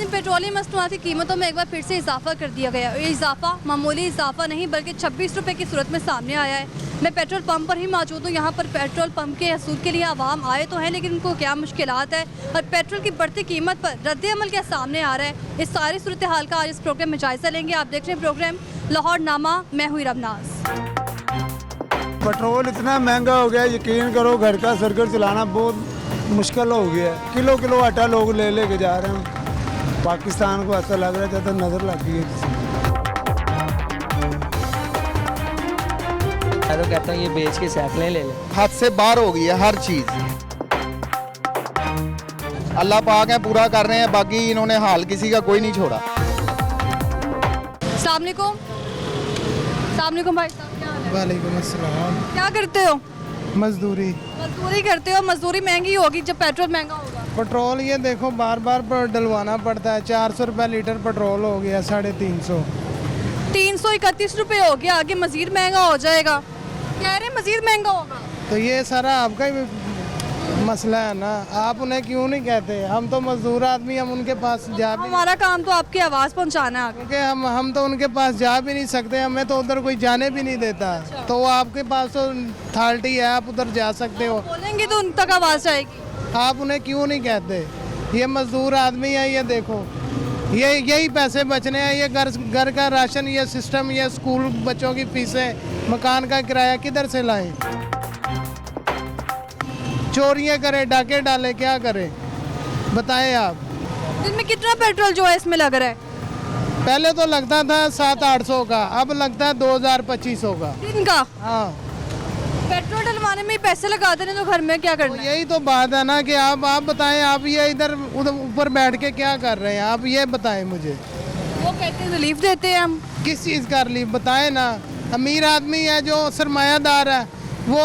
नाज़रीन, पेट्रोलियम मसनूआत की कीमतों में एक बार फिर से इजाफा कर दिया गया। ये इजाफा मामूली इजाफा नहीं बल्कि 26 रुपये की सूरत में सामने आया है। मैं पेट्रोल पंप पर ही मौजूद हूँ। यहाँ पर पेट्रोल पंप के हसूल के लिए आवाम आए तो हैं, लेकिन उनको क्या मुश्किलात है और पेट्रोल की बढ़ती कीमत पर रद्द-ए-अमल क्या सामने आ रहा है, इस सारी सूरत हाल का आज इस प्रोग्राम में जायज़ा लेंगे। आप देख रहे हैं प्रोग्राम लाहौर नामा, मैं हुई रबनाज। पेट्रोल इतना महंगा हो गया, यकीन करो घर का सर्कल चलाना बहुत मुश्किल हो गया है। किलो किलो आटा लोग ले लेके जा रहे हैं। पाकिस्तान को ऐसा लग रहा है जैसे नज़र लग गई है। मैं तो कहता हूँ ये बेच के साइकिलें ले ले। हद से बाहर हो गई है हर चीज़। अल्लाह पाक है पूरा कर रहे हैं, बाकी इन्होंने हाल किसी का कोई नहीं छोड़ा। अस्सलाम वालेकुम। अस्सलाम वालेकुम भाई साहब, क्या हाल है? वालेकुम अस्सलाम। क्या करते हो? मजदूरी। मजदूरी करते हो। मजदूरी महंगी होगी जब पेट्रोल महंगा होगा। पेट्रोल ये देखो बार बार डलवाना पड़ता है। 400 रुपये लीटर पेट्रोल हो गया, 350। 331 रुपये हो गया, आगे मजीद महंगा हो जाएगा। कह रहे हैं मजीद महंगा होगा। तो ये सारा आपका ही मसला है ना, आप उन्हें क्यों नहीं कहते? हम तो मजदूर आदमी, हम उनके पास जा भी, हमारा काम तो आपकी आवाज़ पहुंचाना है आगे। क्योंकि हम तो उनके पास जा भी नहीं सकते, हमें तो उधर कोई जाने भी नहीं देता। तो वो आपके पास तो अथॉरिटी है, आप उधर जा सकते हो। बोलेंगे तो उन तक आवाज़ जाएगी। आप उन्हें क्यों नहीं कहते? ये मजदूर आदमी है, ये देखो ये यही पैसे बचने हैं। ये घर का राशन, ये सिस्टम, ये स्कूल बच्चों की फीसें, मकान का किराया किधर से लाएं? चोरियां करें, डाके डालें, क्या करें बताएं आप? दिन में कितना पेट्रोल जो है इसमें लग रहा है? पहले तो लगता था 700-800 का, अब लगता है 2000-2500 का दिन का। हाँ, पेट्रोल डलवाने में ही पैसे लगा देने तो घर में क्या तो करना है? यही तो बात है ना कि आप बताएं, आप ये इधर उधर ऊपर बैठ के क्या कर रहे हैं? आप ये बताएं मुझे। वो कहते हैं रिलीफ देते हैं हम। किस चीज़ का रिलीफ बताएं ना। अमीर आदमी है जो सरमायादार है, वो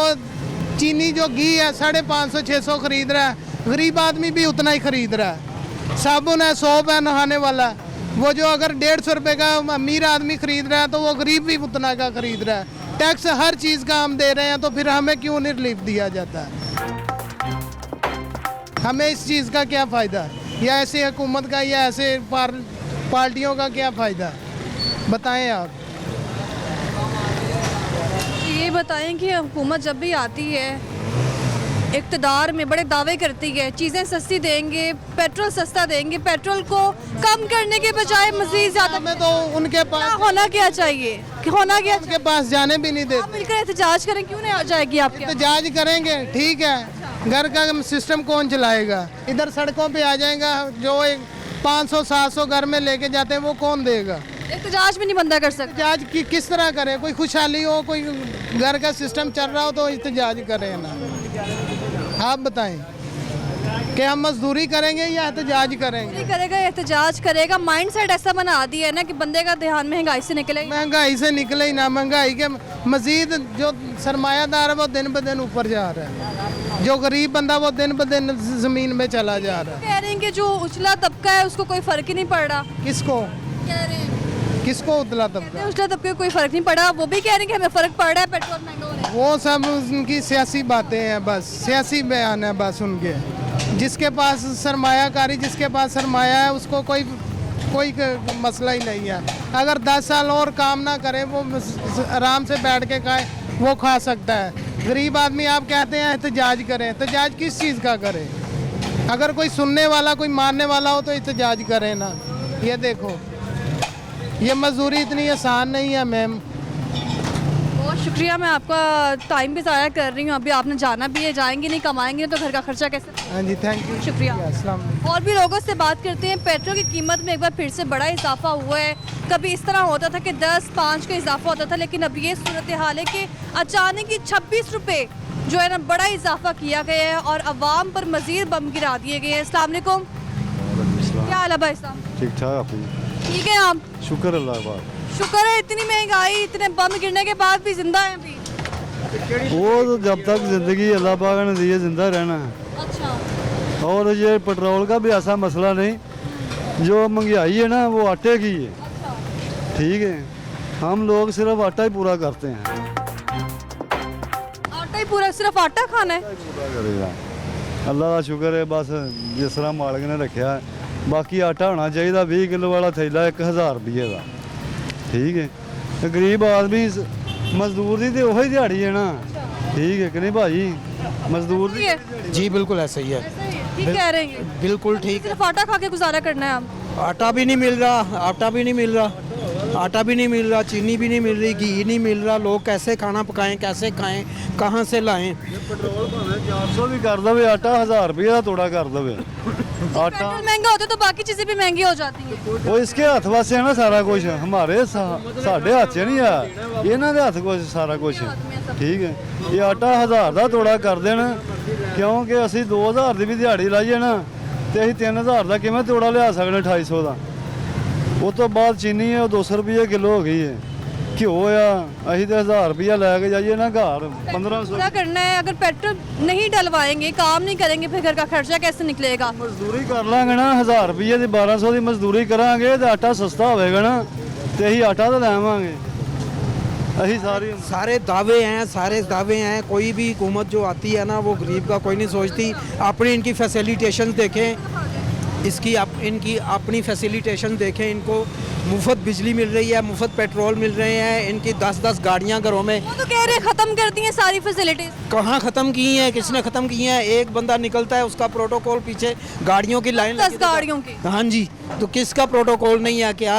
चीनी जो घी है 550-600 खरीद रहा है। गरीब आदमी भी उतना ही खरीद रहा है। साबुन है 100 है नहाने वाला, वो जो अगर 150 रुपये का अमीर आदमी खरीद रहा है तो वो गरीब भी उतना का खरीद रहा है। टैक्स हर चीज़ का हम दे रहे हैं, तो फिर हमें क्यों नहीं रिलीफ दिया जाता है? हमें इस चीज़ का क्या फ़ायदा, या ऐसे हुकूमत का, या ऐसे पार्टियों का क्या फ़ायदा बताएं आप। ये बताएं कि हुकूमत जब भी आती है इक़्तिदार में बड़े दावे करती है, चीज़ें सस्ती देंगे, पेट्रोल सस्ता देंगे, पेट्रोल को कम करने के बजाय मज़ीद ज़्यादा। हमें तो उनके पास होना क्या चाहिए कि होना क्या उनके पास जाने भी नहीं आप देते। मिलकर एहतजाज करें, क्यों नहीं आ जाएगी आपके? एहतजाज करेंगे, ठीक है, घर का सिस्टम कौन चलाएगा? इधर सड़कों पे आ जाएगा, जो एक 500-700 घर में लेके जाते हैं वो कौन देगा? एहतजाज भी नहीं बंदा कर सकते। एहतजाज किस तरह करें? कोई खुशहाली हो, कोई घर का सिस्टम चल रहा हो तो एहतजाज करें ना। आप बताएं कि हम मजदूरी करेंगे या एहतजाज करेंगे? करेगा, एहतजाज करेगा। माइंड सेट ऐसा बना दिया है ना कि बंदे का ध्यान महंगाई से निकले। महंगाई से निकले ही ना, महंगाई के मजीद जो सरमायादार है वो दिन ब दिन ऊपर जा रहा है, जो गरीब बंदा वो दिन ब दिन ज़मीन में चला जा रहा है। कह रहे हैं कि जो उछला तबका है उसको कोई फर्क ही नहीं पड़ रहा। किसको कह रहे हैं किसको उतला तबका? उछला तबके को कोई फर्क नहीं पड़ा। वो भी कह रहे हैं कि हमें फर्क पड़ रहा है पेट्रोल महंगा होने से। वो सब उनकी सियासी बातें हैं, बस सियासी बयान है बस उनके। जिसके पास सरमायाकारी, जिसके पास सरमाया है उसको कोई मसला ही नहीं है। अगर 10 साल और काम ना करे, वो आराम से बैठ के खाए, वो खा सकता है। गरीब आदमी आप कहते हैं एहतजाज करें, एहतजाज किस चीज़ का करें? अगर कोई सुनने वाला, कोई मानने वाला हो तो एहतजाज करें ना। ये देखो, ये मजदूरी इतनी आसान नहीं है मैम। बहुत शुक्रिया, मैं आपका टाइम भी ज़ाया कर रही हूँ। अभी आपने जाना भी है, जाएंगे नहीं, कमाएंगे तो घर का खर्चा कैसे? हाँ जी, थैंक यू, शुक्रिया। अस्सलाम वालेकुम। और भी लोगों से बात करते हैं। पेट्रोल की कीमत में एक बार फिर से बड़ा इजाफा हुआ है। कभी इस तरह होता था कि 10-5 का इजाफा होता था, लेकिन अब ये सूरत हाल है कि अचानक ही 26 रुपये जो है ना बड़ा इजाफा किया गया है और अवाम पर मज़ीद बम गिरा दिए गए हैं। अस्सलाम वालेकुम, क्या हाल है भाई साहब? ठीक ठाक, ठीक है आप? शुक्र अल्लाह का। शुक्र है, इतनी महंगाई, इतने बम गिरने के बाद भी जिंदा हैं अभी। वो तो जब तक जिंदगी अल्लाह पाक ने दी है जिंदा रहना है। अच्छा। और ये पेट्रोल का भी ऐसा मसला नहीं, जो महंगाई है ना वो आटे की है। ठीक है, हम लोग सिर्फ आटा ही पूरा करते हैं। आटा ही पूरा, सिर्फ आटा खाना है? पूरा करेगा, अल्लाह का शुक्र है। बस जिस तरह मालिक ने रखा है ਬਾਕੀ ਆਟਾ ਹੋਣਾ ਚਾਹੀਦਾ 20 ਕਿਲੋ ਵਾਲਾ ਥੈਲਾ 1000 ਰੁਪਏ ਦਾ। ਠੀਕ ਹੈ ਤੇ ਗਰੀਬ ਆਦਮੀ ਮਜ਼ਦੂਰ ਦੀ ਤੇ ਉਹੀ ਦਿਹਾੜੀ ਹੈ ਨਾ। ठीक है कि नहीं भाई, मजदूर ठीक है, जी बिल्कुल ऐसा ही है, ऐसा ही है, ठीक कह रहे हैं। बिल्कुल ठीक। सिर्फ आटा खा के गुजारा करना है आप। आटा भी नहीं मिल रहा, आटा भी नहीं मिल रहा, आटा भी नहीं मिल रहा, चीनी भी नहीं मिल रही, घी नहीं मिल रहा। लोग कैसे खाना पकाएं, कैसे खाएं, कहाँ से लाएं? पेट्रोल भावे 400 भी कर दे, आटा 1000 रुपये का तोड़ा कर दे। आटा पेट्रोल महंगा होता है तो बाकी चीजें भी महंगी हो जाती हैं। वो इसके हाथ वास है ना सारा कुछ, हमारे साढ़े हाथ से नहीं है, इन्हों के हाथ कुछ सारा कुछ। ठीक है, ये आटा 1000 का तोड़ा कर देना, क्योंकि असी 2000 की भी दिहाड़ी लाइए ना तो अं 3000 का किमें तोड़ा लिया सकते 250 का। उस तो बाद चीनी है 200 रुपये किलो हो गई है, घ्यो आ असी तो 1000 रुपया लैके जाइए ना घर 1500। पूरा करना है, अगर पेट्रोल नहीं डलवाएंगे, काम नहीं करेंगे, फिर घर का खर्चा कैसे निकलेगा? मजदूरी कर लाँगे ना, 1000 रुपये की 1200 की मजदूरी करांगे तो आटा सस्ता होएगा ना, तो अं आटा तो लैवांगे। अही सारे दावे हैं, सारे दावे हैं। कोई भी हुकूमत जो आती है ना वो गरीब का कोई नहीं सोचती। अपनी इनकी फैसिलिटेशन देखें, इनकी अपनी फैसिलिटेशन देखें। इनको मुफ्त बिजली मिल रही है, मुफ्त पेट्रोल मिल रहे हैं, इनकी 10-10 गाड़ियां घरों में। वो तो कह रहे हैं खत्म कर दी हैं सारी फैसिलिटीज। कहाँ ख़त्म की हैं, किसने ख़त्म की हैं? एक बंदा निकलता है, उसका प्रोटोकॉल पीछे गाड़ियों की लाइन 10 गाड़ियों की। हाँ जी, तो किसका प्रोटोकॉल नहीं है? क्या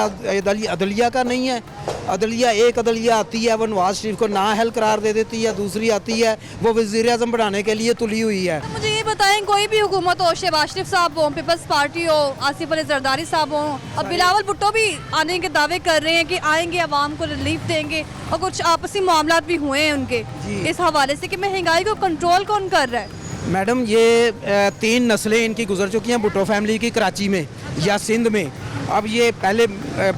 अदलिया का नहीं है? एक अदलिया आती है वो नवाज शरीफ को नाअहल करार दे देती है, दूसरी आती है वो वज़ीर आज़म बनाने के लिए तुली हुई है। तो मुझे ये बताएं, कोई भी हुकूमत हो, शहबाज शरीफ साहब हो, पीपल्स पार्टी हो, आसिफ अली जरदारी साहब हो, अब बिलावल भुट्टो भी आने के दावे कर रहे हैं कि आएंगे, आवाम को रिलीफ देंगे, और कुछ आपसी मामला भी हुए हैं उनके इस हवाले से कि महंगाई को कंट्रोल कौन कर रहा है? मैडम ये 3 नस्लें इनकी गुजर चुकी हैं भुट्टो फैमिली की, कराची में या सिंध में। अब ये पहले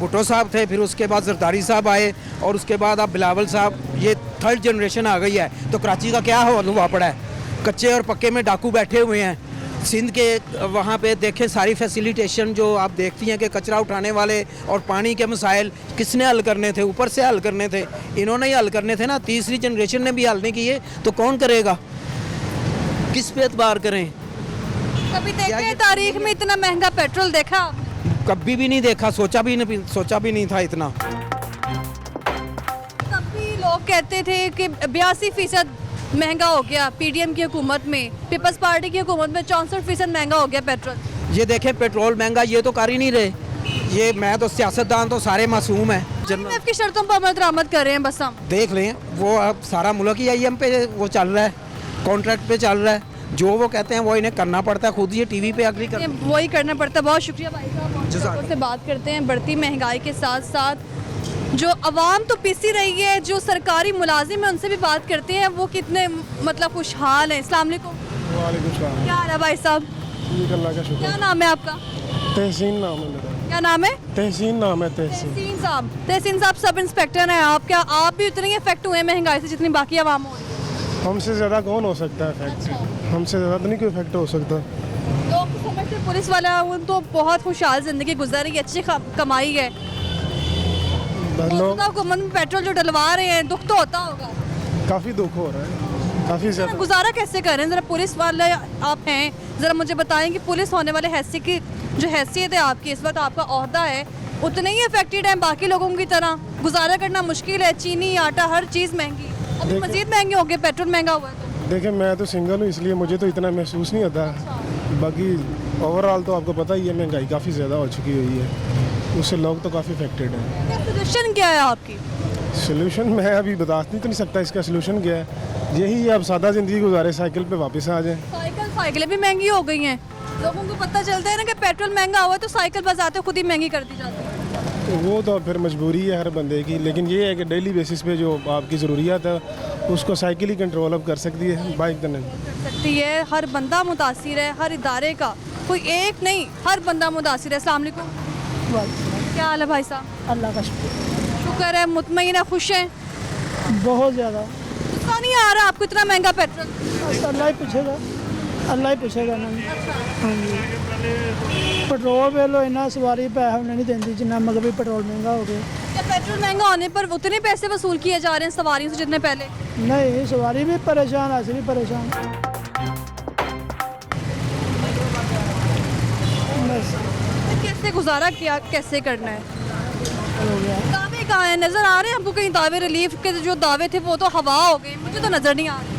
भुट्टो साहब थे, फिर उसके बाद जरदारी साहब आए, और उसके बाद अब बिलावल साहब, ये 3rd जनरेशन आ गई है। तो कराची का क्या हुआ पड़ा है? कच्चे और पक्के में डाकू बैठे हुए हैं। सिंध के वहाँ पे देखें सारी फैसिलिटेशन जो आप देखती हैं कि कचरा उठाने वाले और पानी के मसाइल किसने हल करने थे? ऊपर से हल करने थे, इन्होंने ही हल करने थे ना। तीसरी जनरेशन ने भी हल नहीं किए तो कौन करेगा? किस पे एतबार करें? कभी देखा है तारीख में इतना महंगा पेट्रोल देखा आपने? कभी भी नहीं देखा, सोचा भी नहीं था इतना। तब भी लोग कहते थे कि 82% महंगा हो गया पीडीएम की हुकूमत में, पीपल्स पार्टी की हुकूमत में 64% महंगा हो गया पेट्रोल। ये देखें पेट्रोल महंगा, ये तो कर ही नहीं रहे। ये मैं तो सियासतदान तो सारे मासूम हैं। IMF की शर्तों पर अमल दरामद कर रहे हैं, बस हम देख लें, वो अब सारा मुल्क ही IM पे वो चल रहा है, कॉन्ट्रैक्ट पे चल रहा है। जो वो कहते हैं वो इन्हें करना पड़ता है, खुद ये टीवी पे अग्री कर, वही करना पड़ता है। बहुत शुक्रिया भाई साहब, से बात करते हैं। बढ़ती महंगाई के साथ साथ जो आवाम तो पिसी रही है, जो सरकारी मुलाजिम है उनसे भी बात करते हैं, वो कितने मतलब खुशहाल हैं। अस्सलाम वालेकुम। वालेकुम सलाम। क्या हाल है भाई साहब? अल्लाह का शुक्र। क्या नाम है आपका? तहसीन नाम है मेरा। क्या नाम है? तहसीन नाम है। तहसीन तहसीन साहब सब इंस्पेक्टर हैं आप, क्या आप भी उतने ही अफेक्ट हुए हैं महंगाई से जितनी बाकी आवाम हो रही है? हमसे ज़्यादा कौन हो सकता है इफेक्ट? हमसे ज़्यादा तो नहीं कोई इफेक्ट हो सकता। लोग तो समझते हैं पुलिस वाला उन तो बहुत खुशहाल जिंदगी गुजर रही है, अच्छी कमाई है। लोग हुकूमत में पेट्रोल जो डलवा रहे हैं, दुख तो होता होगा। काफ़ी दुख हो रहा है, काफ़ी ज़्यादा। गुजारा कैसे करें? ज़रा पुलिस वाले आप हैं, ज़रा मुझे बताएं कि पुलिस होने वाले हैसियत की जो हैसियत है आपकी, इस वक्त आपका ओहदा है, उतने ही अफेक्टेड हैं बाकी लोगों की तरह? गुजारा करना मुश्किल है, चीनी आटा हर चीज़ महंगी, अभी मज़ीद महंगे हो गए, पेट्रोल महंगा हुआ है। देखिए मैं तो सिंगल हूँ, इसलिए मुझे तो इतना महसूस नहीं होता। बाकी ओवरऑल तो आपको पता ही है महंगाई काफ़ी ज़्यादा हो चुकी हुई है, उससे लोग तो काफ़ी अफेक्टेड हैं। सोल्यूशन क्या है आपकी? सोल्यूशन मैं अभी बता तो नहीं सकता इसका सोल्यूशन क्या है। यही है, अब सादा ज़िंदगी गुजारे, साइकिल पे वापस आ जाएं। साइकिलें भी महंगी हो गई हैं, लोगों को पता चलता है ना कि पेट्रोल महंगा हुआ है तो साइकिल बजाते खुद ही महंगी कर दी जाती है। तो वो तो फिर मजबूरी है हर बंदे की, लेकिन ये है कि डेली बेसिस पे जो आपकी ज़रूरियात है उसको साइकिल ही कंट्रोल अप कर सकती है, बाइक तो नहीं कर सकती है। हर बंदा मुतासिर है, हर इदारे का, कोई एक नहीं, हर बंदा मुतासिर है। अस्सलाम वालेकुम। क्या हाल है भाई साहब? अल्लाह का शुक्र है, मुतमईन है, खुश हैं? बहुत ज़्यादा। गुस्सा नहीं आ रहा आपको इतना महंगा पेट्रोल? अल्लाह ही पूछेगा, अल्लाह ही पूछेगा ना। हाँ जी, पेट्रोल पे लो इन्ना सवारी पैसा उन्हें नहीं देती जितना, मगर भी पेट्रोल महंगा हो गया। क्या पेट्रोल महंगा होने पर उतने पैसे वसूल किए जा रहे हैं सवारियों से जितने पहले? नहीं, सवारी भी परेशान, ऐसे भी परेशान। बस कैसे गुजारा किया, कैसे करना है? दावे कहाँ हैं? नजर आ रहे हैं आपको कहीं दावे? रिलीफ के जो दावे थे वो तो हवा हो गए, मुझे तो नजर नहीं आ रहे।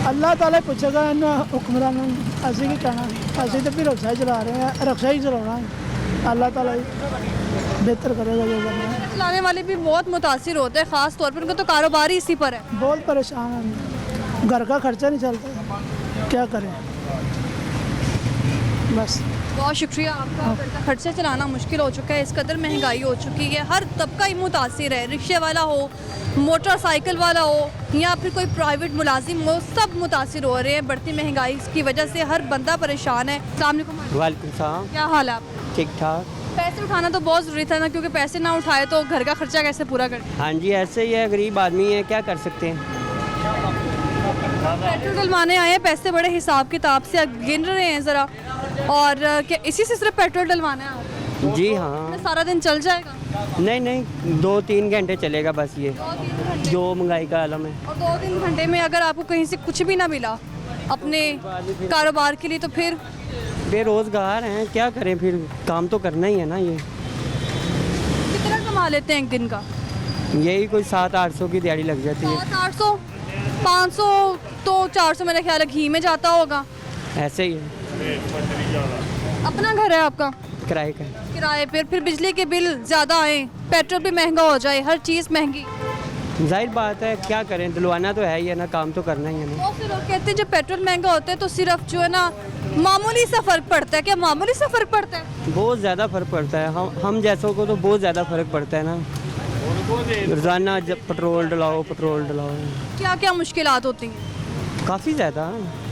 ਅੱਲਾਹ ਤਾਲਾ ਪੁੱਛੇਗਾ ਇਹਨਾਂ ਹੁਕਮਰਾਨਾਂ ਨੂੰ, ਅਸੀਂ ਕੀ ਕਹਿਣਾ। ਅਸੀਂ ਤਾਂ ਵੀ ਰਕਸ਼ਾ ਹੀ ਚਲਾ ਰਹੇ ਹਾਂ, ਰਕਸ਼ਾ ਹੀ ਚਲਾਉਣਾ ਹੈ। ਅੱਲਾਹ ਤਾਲਾ ਹੀ बेहतर करेगा जो करना है। चलाने वाले भी बहुत मुतासिर होते हैं, ख़ास तौर पर उनका तो कारोबार ही इसी पर है। बहुत परेशान हैं, घर का खर्चा नहीं चलता, क्या करें बस। बहुत शुक्रिया आपका। घर का खर्चा चलाना मुश्किल हो चुका है, इस कदर महंगाई हो चुकी है, हर तबका ही मुतासिर है। रिक्शे वाला हो, मोटरसाइकिल वाला हो या फिर कोई प्राइवेट मुलाजिम हो, सब मुतासिर हो रहे हैं बढ़ती महंगाई की वजह से। हर बंदा परेशान है। अस्सलाम वालेकुम। वालेकुम सलाम। क्या हाल है आपका? ठीक ठाक। पैसे उठाना तो बहुत ज़रूरी था ना, क्योंकि पैसे ना उठाए तो घर का खर्चा कैसे पूरा करें? हाँ जी, ऐसे ही है, गरीब आदमी है, क्या कर सकते हैं। पेट्रोल डलवाने आए हैं, पैसे बड़े हिसाब किताब से गिन रहे हैं ज़रा। और क्या इसी से सिर्फ पेट्रोल डलवाना है आप? जी हाँ। सारा दिन चल जाएगा? नहीं नहीं, 2-3 घंटे चलेगा बस, ये 2-3 घंटे। जो महंगाई का आलम है। और 2-3 घंटे में अगर आपको कहीं से कुछ भी ना मिला अपने कारोबार के लिए, तो फिर बेरोज़गार हैं, क्या करें, फिर काम तो करना ही है ना। ये कितना कमा लेते हैं एक दिन का? यही कोई 700-800 की दिहाड़ी लग जाती है। 700-800, 500 तो 400 मेरा ख्याल है घी में जाता होगा। ऐसे ही है। अपना घर है आपका? किराए का। किराए पर, फिर बिजली के बिल ज़्यादा आए, पेट्रोल भी महंगा हो जाए, हर चीज़ महंगी। जाहिर बात है, क्या करें, दिलवाना तो है ही है ना, काम तो करना ही है ना। तो फिर लोग कहते हैं जब पेट्रोल महंगा होता है तो सिर्फ जो है ना मामूली सा फ़र्क पड़ता है। क्या मामूली सा फ़र्क पड़ता है? बहुत ज़्यादा फ़र्क पड़ता है। हम जैसों को तो बहुत ज़्यादा फ़र्क पड़ता है ना। रोज़ाना जब पेट्रोल डलाओ। क्या क्या मुश्किलात होती हैं? काफ़ी ज़्यादा।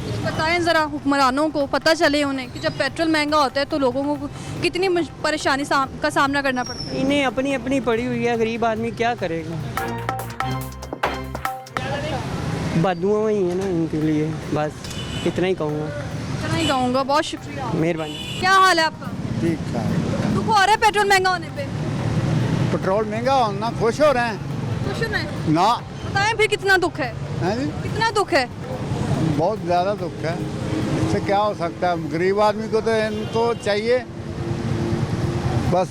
कुछ बताएं ज़रा, हुक्मरानों को पता चले उन्हें कि जब पेट्रोल महंगा होता है तो लोगों को कितनी परेशानी का सामना करना पड़ता है। इन्हें अपनी अपनी पड़ी हुई है, गरीब आदमी क्या करेगा। बदुआ ही है ना इनके लिए, बस इतना ही कहूँगा। इतना ही कहूँगा। बहुत शुक्रिया, मेहरबानी। क्या हाल है आपका? ठीक है। दुख हो रहा है पेट्रोल महंगा होने पे? पेट्रोल महंगा होना खुश हो रहे हैं खुश हो रहे ना? बताएं फिर कितना दुख है? हैं जी, कितना दुख है? बहुत ज़्यादा दुख है। इससे क्या हो सकता है, गरीब आदमी को तो इनको चाहिए बस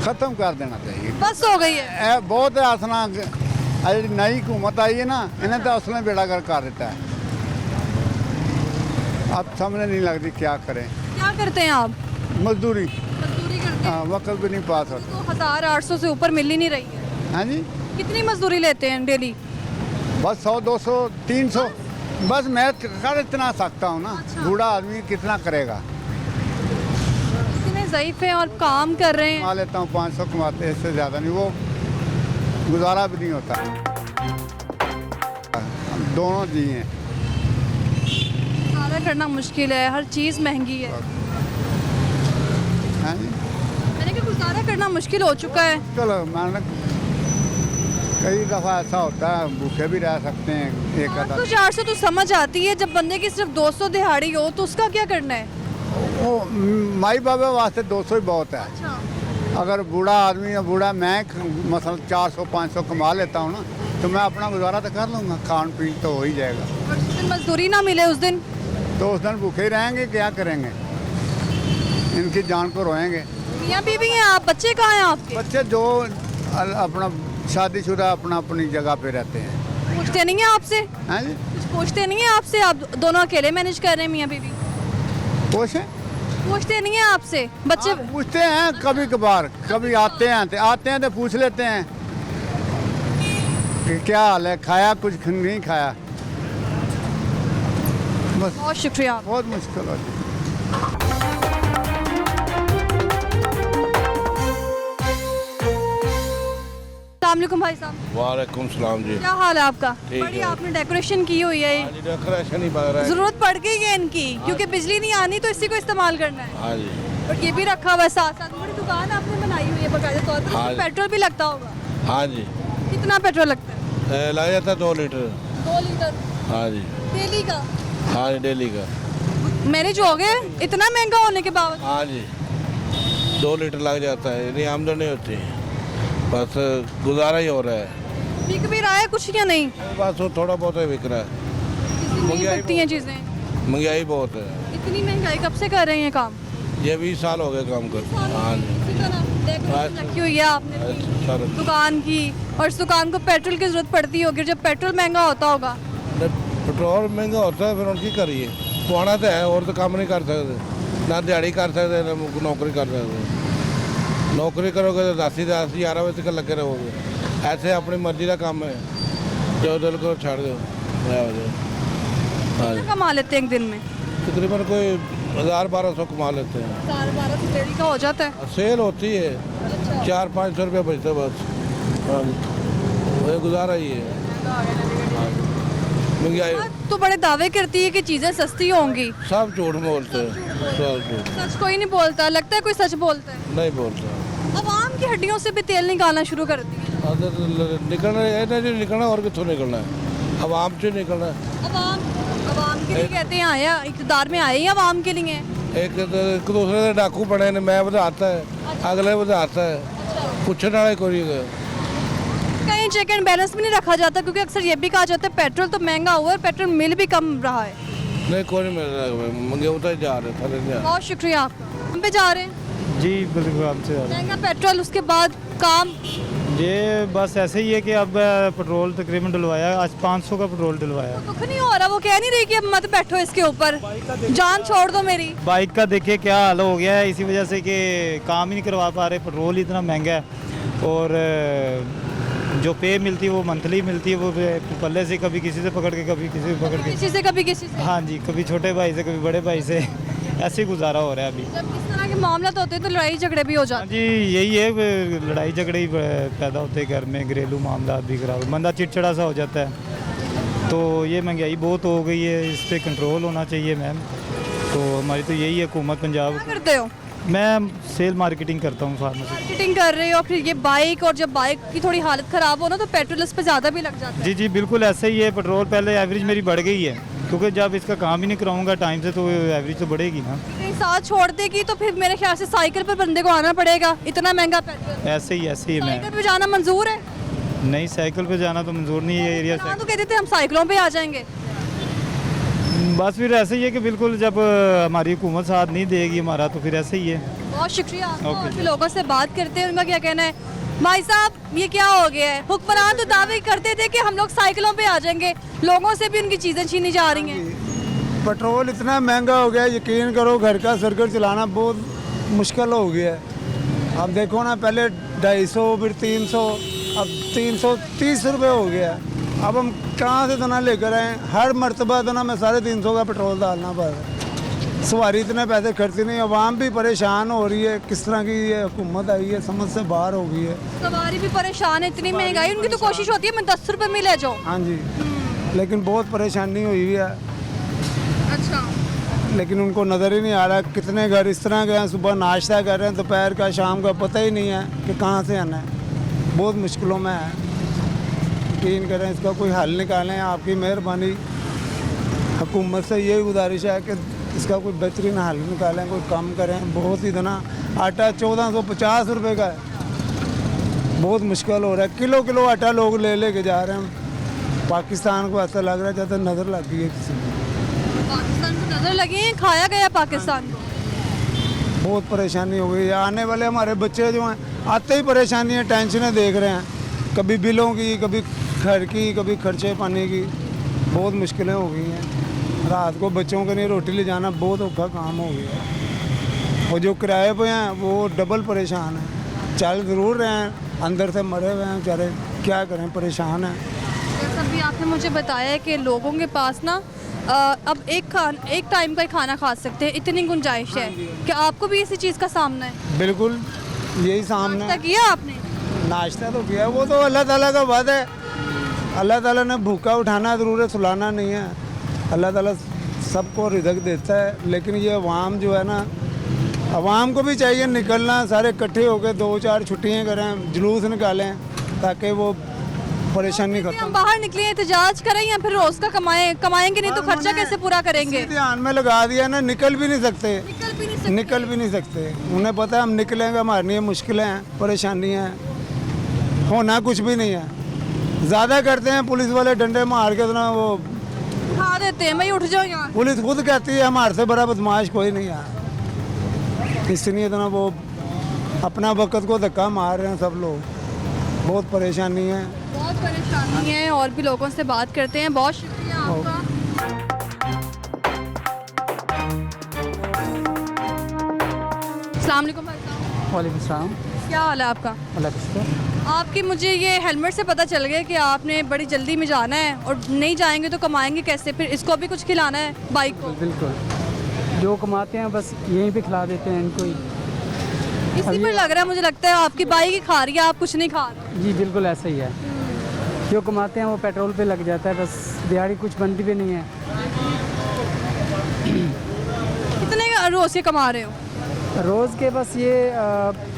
ख़त्म कर देना चाहिए। बस हो गई है। बहुत आसना अभी नई हुकूमत आई है ना, इन्हें तो असला बेड़ा कर देता है। अब समझ नहीं लगती क्या करें। क्या करते हैं आप? मजदूरी। मजदूरी करते हैं। हाँ, वक्त भी नहीं पास होता। तो 1800 से ऊपर मिल ही नहीं रही है। हाँ जी, कितनी मजदूरी लेते हैं डेली? बस 100-200 300 बस। मैं कर इतना सकता हूँ ना, बूढ़ा आदमी कितना करेगा। इतने ज़ईफ़ हैं और काम कर रहे हैं। कमा लेता हूँ 500 कमाते हैं, इससे ज़्यादा नहीं, वो गुजारा भी नहीं होता। हम दोनों जी हैं। गुजारा करना मुश्किल है, हर चीज़ महंगी है। हाँ जी, मैंने कहा गुजारा करना मुश्किल हो चुका है। चलो मैंने कई दफ़ा ऐसा होता है, भूखे भी रह सकते हैं एक आधा। 400 तो समझ आती है, जब बंदे की सिर्फ 200 दिहाड़ी हो तो उसका क्या करना है? वो माई बाबा वास्ते 200 ही बहुत है। अगर बूढ़ा आदमी या बूढ़ा मैं मसलन 400-500 कमा लेता हूँ ना, तो मैं अपना गुजारा तो कर लूँगा, खान पीन तो हो ही जाएगा। और जिस दिन मजदूरी ना मिले उस दिन तो उस दिन भूखे ही रहेंगे, क्या करेंगे, इनकी जान को रोएंगे। मियाँ बीवी हैं आप, बच्चे कहाँ हैं आपके? बच्चे जो अपना शादीशुदा अपनी जगह पे रहते हैं। पूछते नहीं है आपसे? हैं जी, कुछ पूछते नहीं है आपसे? आप दोनों अकेले मैनेज कर रहे हैं मियाँ बीवी? पूछते नहीं है आपसे बच्चे? पूछते हैं कभी कभार, कभी आते हैं तो पूछ लेते हैं कि क्या हाल है, खाया कुछ नहीं खाया। बस बहुत शुक्रिया। बहुत मुश्किल होती है। अस्सलामुअलैकुम भाई साहब। वालेकुम सलाम जी। क्या हाल है आपका? ठीक बड़ी है। आपने डेकोरेशन की हुई है। हाँ जी, डेकोरेशन ही बन रहा है। जरूरत पड़ गई है इनकी, क्योंकि बिजली नहीं आनी तो इसी को इस्तेमाल करना है। हाँ जी। और ये भी रखा हुआ है साथ साथ। बड़ी दुकान आपने बनाई हुई है बाकायदा तौर पर। हाँ उसमें जी। पेट्रोल भी लगता होगा? हाँ जी। कितना पेट्रोल लगता है? लग जाता है 2 लीटर। 2 लीटर हाँ जी। डेली का? हाँ जी, डेली का। मैनेज हो गए इतना महंगा होने के बावजूद? हाँ जी, 2 लीटर लग जाता है, इतनी आमदनी होती है, बस गुजारा ही हो रहा है। बिक भी रहा है कुछ या नहीं? बस वो थोड़ा बहुत है बिक रहा है। नहीं महंगाई बिकती हैं चीज़ें। महंगाई बहुत है। इतनी महंगाई कब से कर रहे हैं काम? ये 20 साल हो गए काम कर। हाँ जी। डेकोरेशन रखी हुई है आपने सर दुकान की, और इस दुकान को पेट्रोल की जरूरत पड़ती होगी, जब पेट्रोल महंगा होता होगा। पेट्रोल महंगा होता है फिर उनकी करिए, पुआना तो है और तो काम नहीं कर सकते, ना दिहाड़ी कर सकते ना नौकरी कर सकते। नौकरी करोगे तो 10 11 बजे तक लगे रहोगे, ऐसे अपनी मर्जी का काम है, जो दिल को छाड़ दो। हाँ कितना कमा लेते हैं एक दिन में? तकरीबन कोई 1000-1200 कमा लेते हैं। 1200 डेली का हो जाता है। सेल होती है 400-500 रुपये बचता है बस। हाँ जी, वही गुजारा ही है। महंगाई तो बड़े दावे करती है कि चीज़ें सस्ती होंगी। सब झूठ बोलते हैं, सब झूठ। सच कोई नहीं बोलता, लगता है कोई सच बोलता है। नहीं बोलता। अवाम की हड्डियों से भी तेल निकालना शुरू कर दिया। निकलना और कितों निकलना है, आवाम से निकलना है। अवाम के लिए कहते हैं आया, इक़्तिदार में आए ही अवाम के लिए। एक दूसरे के डाकू बने ने, मैं बताता है, अगले बताता है, पूछने वाले कोई नहीं। कहीं चेक एंड बैलेंस भी नहीं रखा जाता, क्योंकि अक्सर ये भी कहा जाता है पेट्रोल तो महंगा हुआ है, पेट्रोल मिल भी कम रहा है। नहीं कोई नहीं मिल रहा है, मंगे उतर जा रहे थले नहीं जा रहे। बहुत शुक्रिया आपका। हम पे जा रहे हैं जी बिल्कुल आपसे महंगा पेट्रोल, उसके बाद काम। ये बस ऐसे ही है कि अब पेट्रोल तकरीबन डलवाया, आज 500 का पेट्रोल डलवाया। दुख नहीं हो रहा? वो कह नहीं रही कि अब मत बैठो इसके ऊपर, जान छोड़ दो मेरी। बाइक का देखिए क्या हाल हो गया है, इसी वजह से कि काम ही नहीं करवा पा रहे, पेट्रोल इतना महंगा है, और जो पे मिलती है वो मंथली मिलती है, वो पल्ले से कभी किसी से पकड़ के कभी किसी से पकड़ के, किसी से कभी किसी से। हाँ जी, कभी छोटे भाई से कभी बड़े भाई से, ऐसे ही गुजारा हो रहा है अभी। जब इस तरह के मामला होते हैं तो लड़ाई झगड़े भी हो हाँ जाते जी, यही है, लड़ाई झगड़े ही पैदा होते हैं घर में, घरेलू मामला भी खराब, बंदा चिड़चिड़ा सा हो जाता है। तो ये महंगाई बहुत हो गई है, इस पर कंट्रोल होना चाहिए मैम। तो हमारी तो यही है, हुकूमत पंजाब। क्या करते हो? मैं सेल मार्केटिंग करता हूँ, फार्मेसी। मार्केटिंग कर रहे हो, फिर ये बाइक, और जब बाइक की थोड़ी हालत ख़राब हो ना तो पेट्रोल इस पर ज़्यादा भी लग जाता है। जी जी बिल्कुल ऐसा ही है, पेट्रोल पहले एवरेज मेरी बढ़ गई है, क्योंकि जब इसका काम ही नहीं कराऊंगा टाइम से तो एवरेज तो बढ़ेगी ना। कहीं साथ छोड़ देगी तो फिर मेरे ख्याल से साइकिल पर बंदे को आना पड़ेगा, इतना महंगा पेट्रोल। ऐसे ही है साइकिल मैं। पे जाना मंजूर है? नहीं, साइकिल पे जाना तो मंजूर नहीं है एरिया हाँ, से। तो कहते थे हम साइकिलों पे आ जाएंगे। बस फिर ऐसे ही है कि बिल्कुल जब हमारी हुकूमत साथ नहीं देगी हमारा, तो फिर ऐसे ही है। बहुत शुक्रिया आपका। ओके। और फिर लोगों से बात करते हैं, उनका क्या कहना है। भाई साहब ये क्या हो गया है? हुक्मरान तो दावे करते थे कि हम लोग साइकिलों पे आ जाएंगे, लोगों से भी उनकी चीज़ें छीनी जा रही हैं। पेट्रोल इतना महंगा हो गया, यकीन करो घर का सर्कल चलाना बहुत मुश्किल हो गया है। अब देखो ना, पहले 250 फिर 300, अब 330 रुपये हो गया। अब हम कहाँ से इतना लेकर आए? हर मरतबा इतना मैं 350 का पेट्रोल डालना पड़ रहा है। सवारी इतने पैसे खर्ची नहीं, आवाम भी परेशान हो रही है। किस तरह की ये हुकूमत आई है, समझ से बाहर हो गई है। सवारी भी परेशान है, इतनी महंगाई। उनकी तो कोशिश होती है मैं 10 रुपये में ले जाऊँ। हाँ जी, लेकिन बहुत परेशानी हुई हुई है। अच्छा, लेकिन उनको नज़र ही नहीं आ रहा। कितने घर इस तरह के हैं, सुबह नाश्ता कर रहे हैं, दोपहर का शाम का पता ही नहीं है कि कहाँ से आना है। बहुत मुश्किलों में है, यकीन करें, इसका कोई हल निकालें। आपकी मेहरबानी, हुकूमत से यही गुजारिश है कि इसका कोई बेहतरीन हल निकालें, कोई कम करें। बहुत ही इतना आटा 1450 रुपये का है, बहुत मुश्किल हो रहा है। किलो किलो आटा लोग ले के जा रहे हैं। पाकिस्तान को ऐसा लग रहा है जैसे नज़र लग गई है किसी को। पाकिस्तान को नजर लगी है, खाया गया पाकिस्तान को। बहुत परेशानी हो गई है। आने वाले हमारे बच्चे जो हैं, आते ही परेशानी है, टेंशनें देख रहे हैं, कभी बिलों की, कभी घर की, कभी खर्चे पानी की। बहुत मुश्किलें हो गई हैं। रात को बच्चों के लिए रोटी ले जाना बहुत औखा काम हो गया है। और जो किराए पे हैं वो डबल परेशान हैं। चल ज़रूर रहे हैं, अंदर से मरे हुए हैं बेचारे, क्या करें, परेशान हैं। जैसा भी आपने मुझे बताया है कि लोगों के पास ना अब एक टाइम का ही खाना खा सकते हैं, इतनी गुंजाइश है। क्या आपको भी इसी चीज़ का सामना है? बिल्कुल यही सामने। नाश्ता किया आपने? नाश्ता तो किया, वो तो अल्लाह ताला का वादा है। अल्लाह ताला ने भूखा उठाना ज़रूर है, सुलाना नहीं है। अल्लाह ताला सबको रिज़्क देता है, लेकिन ये अवाम जो है ना, अवाम को भी चाहिए निकलना, सारे इकट्ठे होकर 2-4 छुट्टियाँ करें, जुलूस निकालें, ताकि वो परेशानी हम खत्म। बाहर निकले एहतजाज करें या फिर रोज़ का कमाएंगे नहीं तो खर्चा कैसे पूरा करेंगे? ध्यान में लगा दिया ना, निकल भी नहीं सकते, निकल भी नहीं सकते। निकल भी नहीं सकते। उन्हें पता है हम निकलेंगे, हमारे लिए मुश्किलें हैं, परेशानियाँ हैं, होना कुछ भी नहीं है। ज़्यादा करते हैं पुलिस वाले, डंडे मार के ना वो उठा देते हैं, मैं उठ जाओ यहाँ। पुलिस खुद कहती है हमारे से बड़ा बदमाश कोई नहीं है। इसलिए इतना वो अपना वक्त को धक्का मार रहे हैं सब लोग, बहुत परेशानी है। बहुत परेशानी है। और भी लोगों से बात करते हैं। बहुत शुक्रिया आपका। अस्सलाम वालेकुम भाई साहब। वालेकुम सलाम। क्या हाल है आपका? अल्लाह का शुक्र। आपकी मुझे ये हेलमेट से पता चल गया कि आपने बड़ी जल्दी में जाना है और नहीं जाएंगे तो कमाएंगे कैसे? फिर इसको भी कुछ खिलाना है बाइक को। बिल्कुल, जो कमाते हैं बस यहीं पे खिला देते हैं इनको ही। इसी पर लग रहा है, मुझे लगता है आपकी बाइक ही खा रही है, आप कुछ नहीं खा रहे। जी बिल्कुल ऐसा ही है। जो कमाते हैं वो पेट्रोल पे लग जाता है, बस दिहाड़ी कुछ बनती भी नहीं है। कितने का रोज़ के कमा रहे हो? रोज़ के बस ये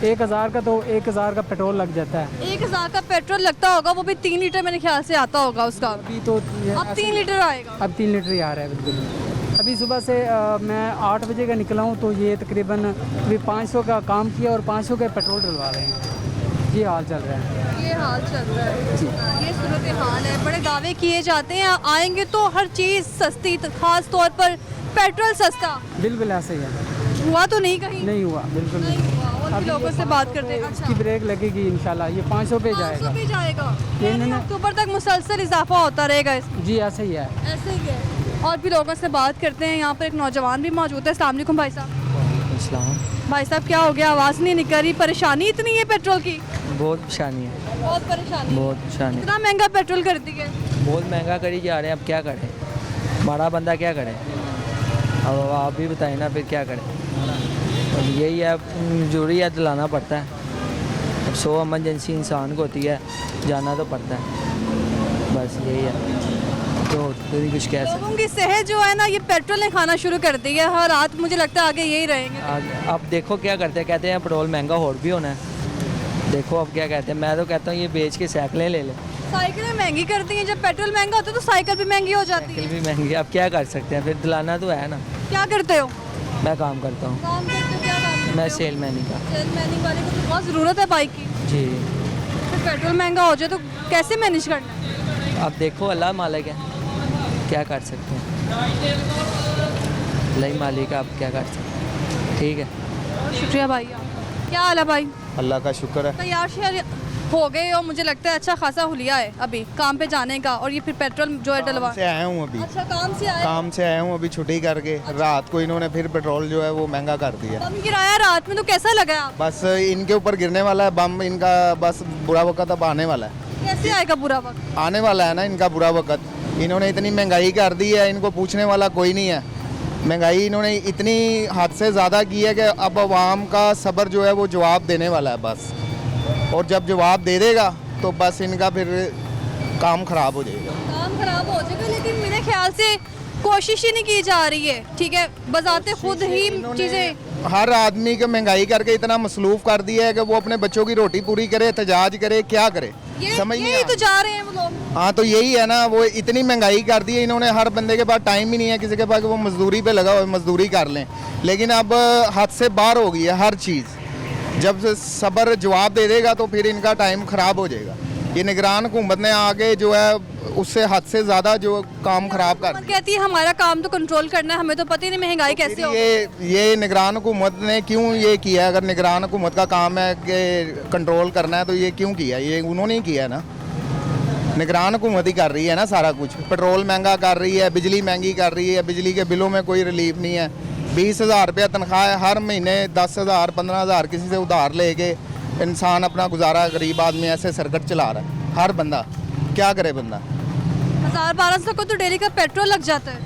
1000 का, तो 1000 का पेट्रोल लग जाता है। 1000 का पेट्रोल लगता होगा, वो भी 3 लीटर मेरे ख्याल से आता होगा उसका। अभी तो अब 3 लीटर आएगा। अब 3 लीटर ही आ रहा है बिल्कुल। अभी सुबह से मैं 8 बजे का निकला हूँ, तो ये तकरीबन अभी 500 का काम किया और 500 का पेट्रोल डलवा रहे हैं। ये हाल चल रहा है। ये हाल चल रहा है जी। ये सूरत हाल है। बड़े दावे किए जाते हैं आएंगे तो हर चीज़ सस्ती, खास तौर पर पेट्रोल सस्ता। बिल्कुल ऐसे ही है। हुआ तो नहीं कहीं? नहीं हुआ, बिल्कुल नहीं हुआ। और भी लोगों से बात करते हैं। अच्छा, इसकी ब्रेक लगेगी इंशाल्लाह, ये 500 पे 500 जाएगा। पे जाएगा। ये यानी इन्होंने- अक्टूबर तक मुसलसल इजाफा होता रहेगा इसमें। जी ऐसे ही है। ऐसे ही है। और भी लोगों से बात करते हैं। यहाँ पर एक नौजवान भी मौजूद है। अस्सलाम वालेकुम भाई साहब। इस्लाम भाई साहब क्या हो गया? आवाज़ नहीं निकल रही। परेशानी इतनी है पेट्रोल की? बहुत परेशानी है, बहुत परेशानी। बहुत परेशानी, इतना महंगा पेट्रोल कर दिया। बहुत महंगा करी जा रहे हैं। अब क्या करें, बड़ा बंदा क्या करे? अब आप भी बताएं ना, फिर क्या करें? अब यही है, मजबूरी है, दिलाना पड़ता है। अब 100 इमरजेंसी इंसान को होती है, जाना तो पड़ता है, बस यही है। तो नहीं कुछ कह सकते। लोगों की सेहत जो है ना, ये पेट्रोल ने खाना शुरू कर दी है। हर रात मुझे लगता है आगे यही रहेंगे। अब देखो क्या करते हैं, कहते हैं पेट्रोल महंगा और भी होना है। देखो अब क्या कहते हैं। मैं तो कहता हूँ ये बेच के साइकिलें ले लें। साइकिलें महंगी कर दी हैं। जब पेट्रोल महंगा होता है तो साइकिल भी महंगी हो जाती साइकिल है। भी महंगी, अब क्या कर सकते हैं, फिर दिलाना तो है ना। क्या करते हो? मैं काम करता हूँ, काम करते हो? क्या काम करते मैं हो? सेलमैनी का। सेलमैनिंग वाले को तो बहुत ज़रूरत है बाइक की। जी, फिर पेट्रोल महंगा हो जाए तो कैसे मैनेज करना है? अब देखो अल्लाह मालिक है, क्या कर सकते हैं। अल्लाह ही मालिक है, आप क्या कर सकते हैं। ठीक है, बहुत शुक्रिया भाई। क्या हाल है भाई? अल्लाह का शुक्र है। तैयार शहर हो गए और मुझे लगता है अच्छा खासा हुलिया है अभी काम पे जाने का। और ये फिर पेट्रोल जो है डलवा। से आया हूँ अभी, अच्छा, काम से आए? काम से आया हूँ अभी छुट्टी करके। रात को इन्होंने फिर पेट्रोल जो है वो महंगा कर दिया। कम गिराया रात में, तो कैसा लगा आप? बस इनके ऊपर गिरने वाला है बम, इनका बस बुरा वक्त अब आने वाला है। कैसे आएगा बुरा वक्त? आने वाला है ना इनका बुरा वक्त। इन्होंने इतनी महंगाई कर दी है, इनको पूछने वाला कोई नहीं है। महंगाई इन्होंने इतनी हद से ज़्यादा की है कि अब आवाम का सब्र जो है वो जवाब देने वाला है बस। और जब जवाब दे देगा तो बस इनका फिर काम ख़राब हो जाएगा। काम खराब हो जाएगा, लेकिन मेरे ख्याल से कोशिश ही नहीं की जा रही है। ठीक है, बजाते खुद ही चीज़ें। हर आदमी को महंगाई करके इतना मसलूफ कर दिया है कि वो अपने बच्चों की रोटी पूरी करे, एहतजाज करे, क्या करे समझ नहीं यही आ तो जा रहे हैं वो लोग। हाँ तो यही है ना, वो इतनी महंगाई कर दी है इन्होंने। हर बंदे के पास टाइम ही नहीं है किसी के पास कि वो मजदूरी पे लगा हो, मजदूरी कर लें। लेकिन अब हद से बाहर हो गई है हर चीज़। जब सब्र जवाब दे देगा तो फिर इनका टाइम ख़राब हो जाएगा। ये निगरान हुकूमत ने आगे जो है उससे हद से ज़्यादा जो काम ख़राब कर हुकूमत कहती है हमारा काम तो कंट्रोल करना है, हमें तो पता ही नहीं महंगाई कैसे हो। ये निगरान हुकूमत ने क्यों ये किया? अगर निगरान हुकूमत का काम है कि कंट्रोल करना है तो ये क्यों किया? ये उन्होंने ही किया ना। निगरान हुकूमत ही कर रही है ना सारा कुछ। पेट्रोल महंगा कर रही है, बिजली महंगी कर रही है, बिजली के बिलों में कोई रिलीफ नहीं है। 20,000 रुपया तनख्वाह है, हर महीने 10,000 15,000 किसी से उधार लेके इंसान अपना गुजारा, गरीब आदमी ऐसे सरकट चला रहा है। हर बंदा क्या करे? बंदा 1000-1200 को तो डेली का पेट्रोल लग जाता है।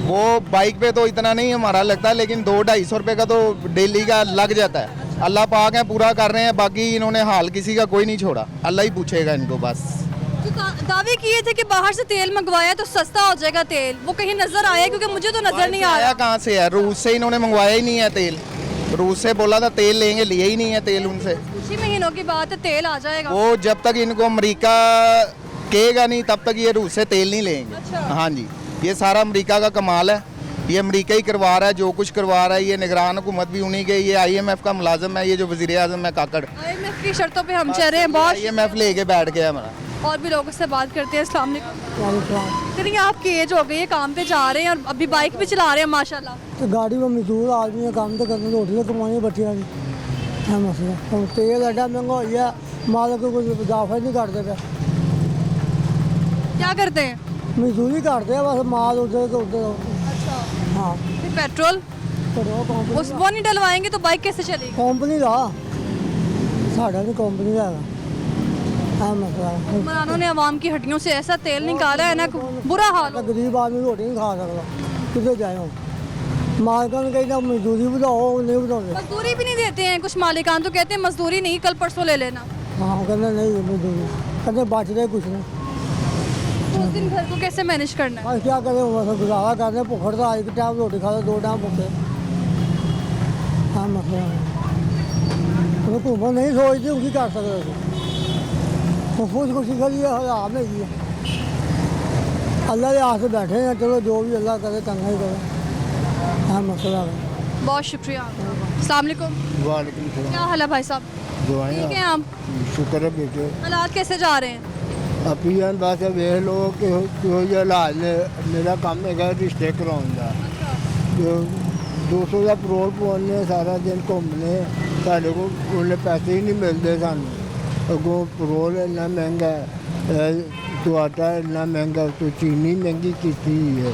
वो बाइक पे तो इतना नहीं हमारा लगता, लेकिन 200-250 रुपये का तो डेली का लग जाता है। अल्लाह पाक है पूरा कर रहे हैं, बाकी इन्होंने हाल किसी का कोई नहीं छोड़ा। अल्लाह ही पूछेगा इनको बस। जो दावे किए थे कि बाहर से तेल मंगवाया तो सस्ता हो जाएगा तेल, वो कहीं नजर आया? क्योंकि मुझे तो नजर नहीं आया। कहाँ से है? रूस से इन्होंने मंगवाया ही नहीं है तेल। रूस से बोला था तेल लेंगे, लिए ही नहीं है तेल उनसे। कुछ ही महीनों की बात है, तेल आ जाएगा। वो जब तक इनको अमेरिका कहेगा नहीं तब तक ये रूस से तेल नहीं लेंगे। अच्छा। हाँ जी, ये सारा अमेरिका का कमाल है। ये अमेरिका ही करवा रहा है जो कुछ करवा रहा है। ये निगरान हुकूमत भी उन्हीं के। ये IMF का मुलाजिम है, ये जो वज़ीर आज़म है काकड़। IMF की शर्तों पे हम चल रहे हैं। बहुत IMF लेके बैठ गया हमारा। और भी लोगों से बात करते हैं। अस्सलाम वालेकुम। चलिए आपकी एज हो गई है, काम पे जा रहे हैं और अभी बाइक भी चला रहे हैं माशाल्लाह। तो गाड़ी में मजदूर आदमी है, काम तो करने रोटियाँ कमानी बच्चियाँ की है मसला। और तेल एडा महंगा हो गया, मालिक को कोई इजाफा ही नहीं करते पे। क्या करते हैं? मजदूरी करते हैं बस, माल उधर के उधर। अच्छा। हाँ फिर पेट्रोल करो कंपनी उस वो नहीं डलवाएंगे तो बाइक कैसे चलेगी? कंपनी का साढ़ा नहीं कंपनी का है मसला। हुक्मरानों ने अवाम की हड्डियों से ऐसा तेल निकाला है ना, बुरा हाल हो। गरीब आदमी रोटी नहीं खा सकता, किधर जाए हम? मालिका ने कही मजदूरी बढ़ाओ, नहीं बढ़ाते। मजदूरी भी नहीं देते हैं कुछ मालिकान, तो कहते हैं मजदूरी नहीं, कल परसों ले लेना। हाँ कहते नहीं मजदूरी, कहते बच रहे कुछ नहीं। तो उस दिन घर को कैसे मैनेज करना है? बस क्या करें, बस गुजारा करते भुखड़ तो एक टाइम रोटी खाते, 2 टाइम भुखे। हाँ मसला हुकूमत नहीं सोचती, उनकी कर सकते तो खुश खुशी करिए, हराम है ये अल्लाह के हाथ से बैठे हैं। चलो जो भी अल्लाह करे चंगा ही करे। हाँ मसला है। बहुत शुक्रिया। अस्सलाम वालेकुम। वालेकुम सलाम। क्या हाल है भाई साहब? ठीक है आप? शुक्र है बेटे। हालात कैसे जा रहे हैं? अपी बस वेख लो कि हालात ने। मेरा काम है रिश्ते कराने का, 200 का पेट्रोल पवाने, सारा दिन घूमने, साढ़े को उन्ने पैसे ही नहीं मिलते सानू। अगों पेट्रोल इन्ना महंगा है, तो आटा इन्ना महंगा, तो चीनी महंगी की है।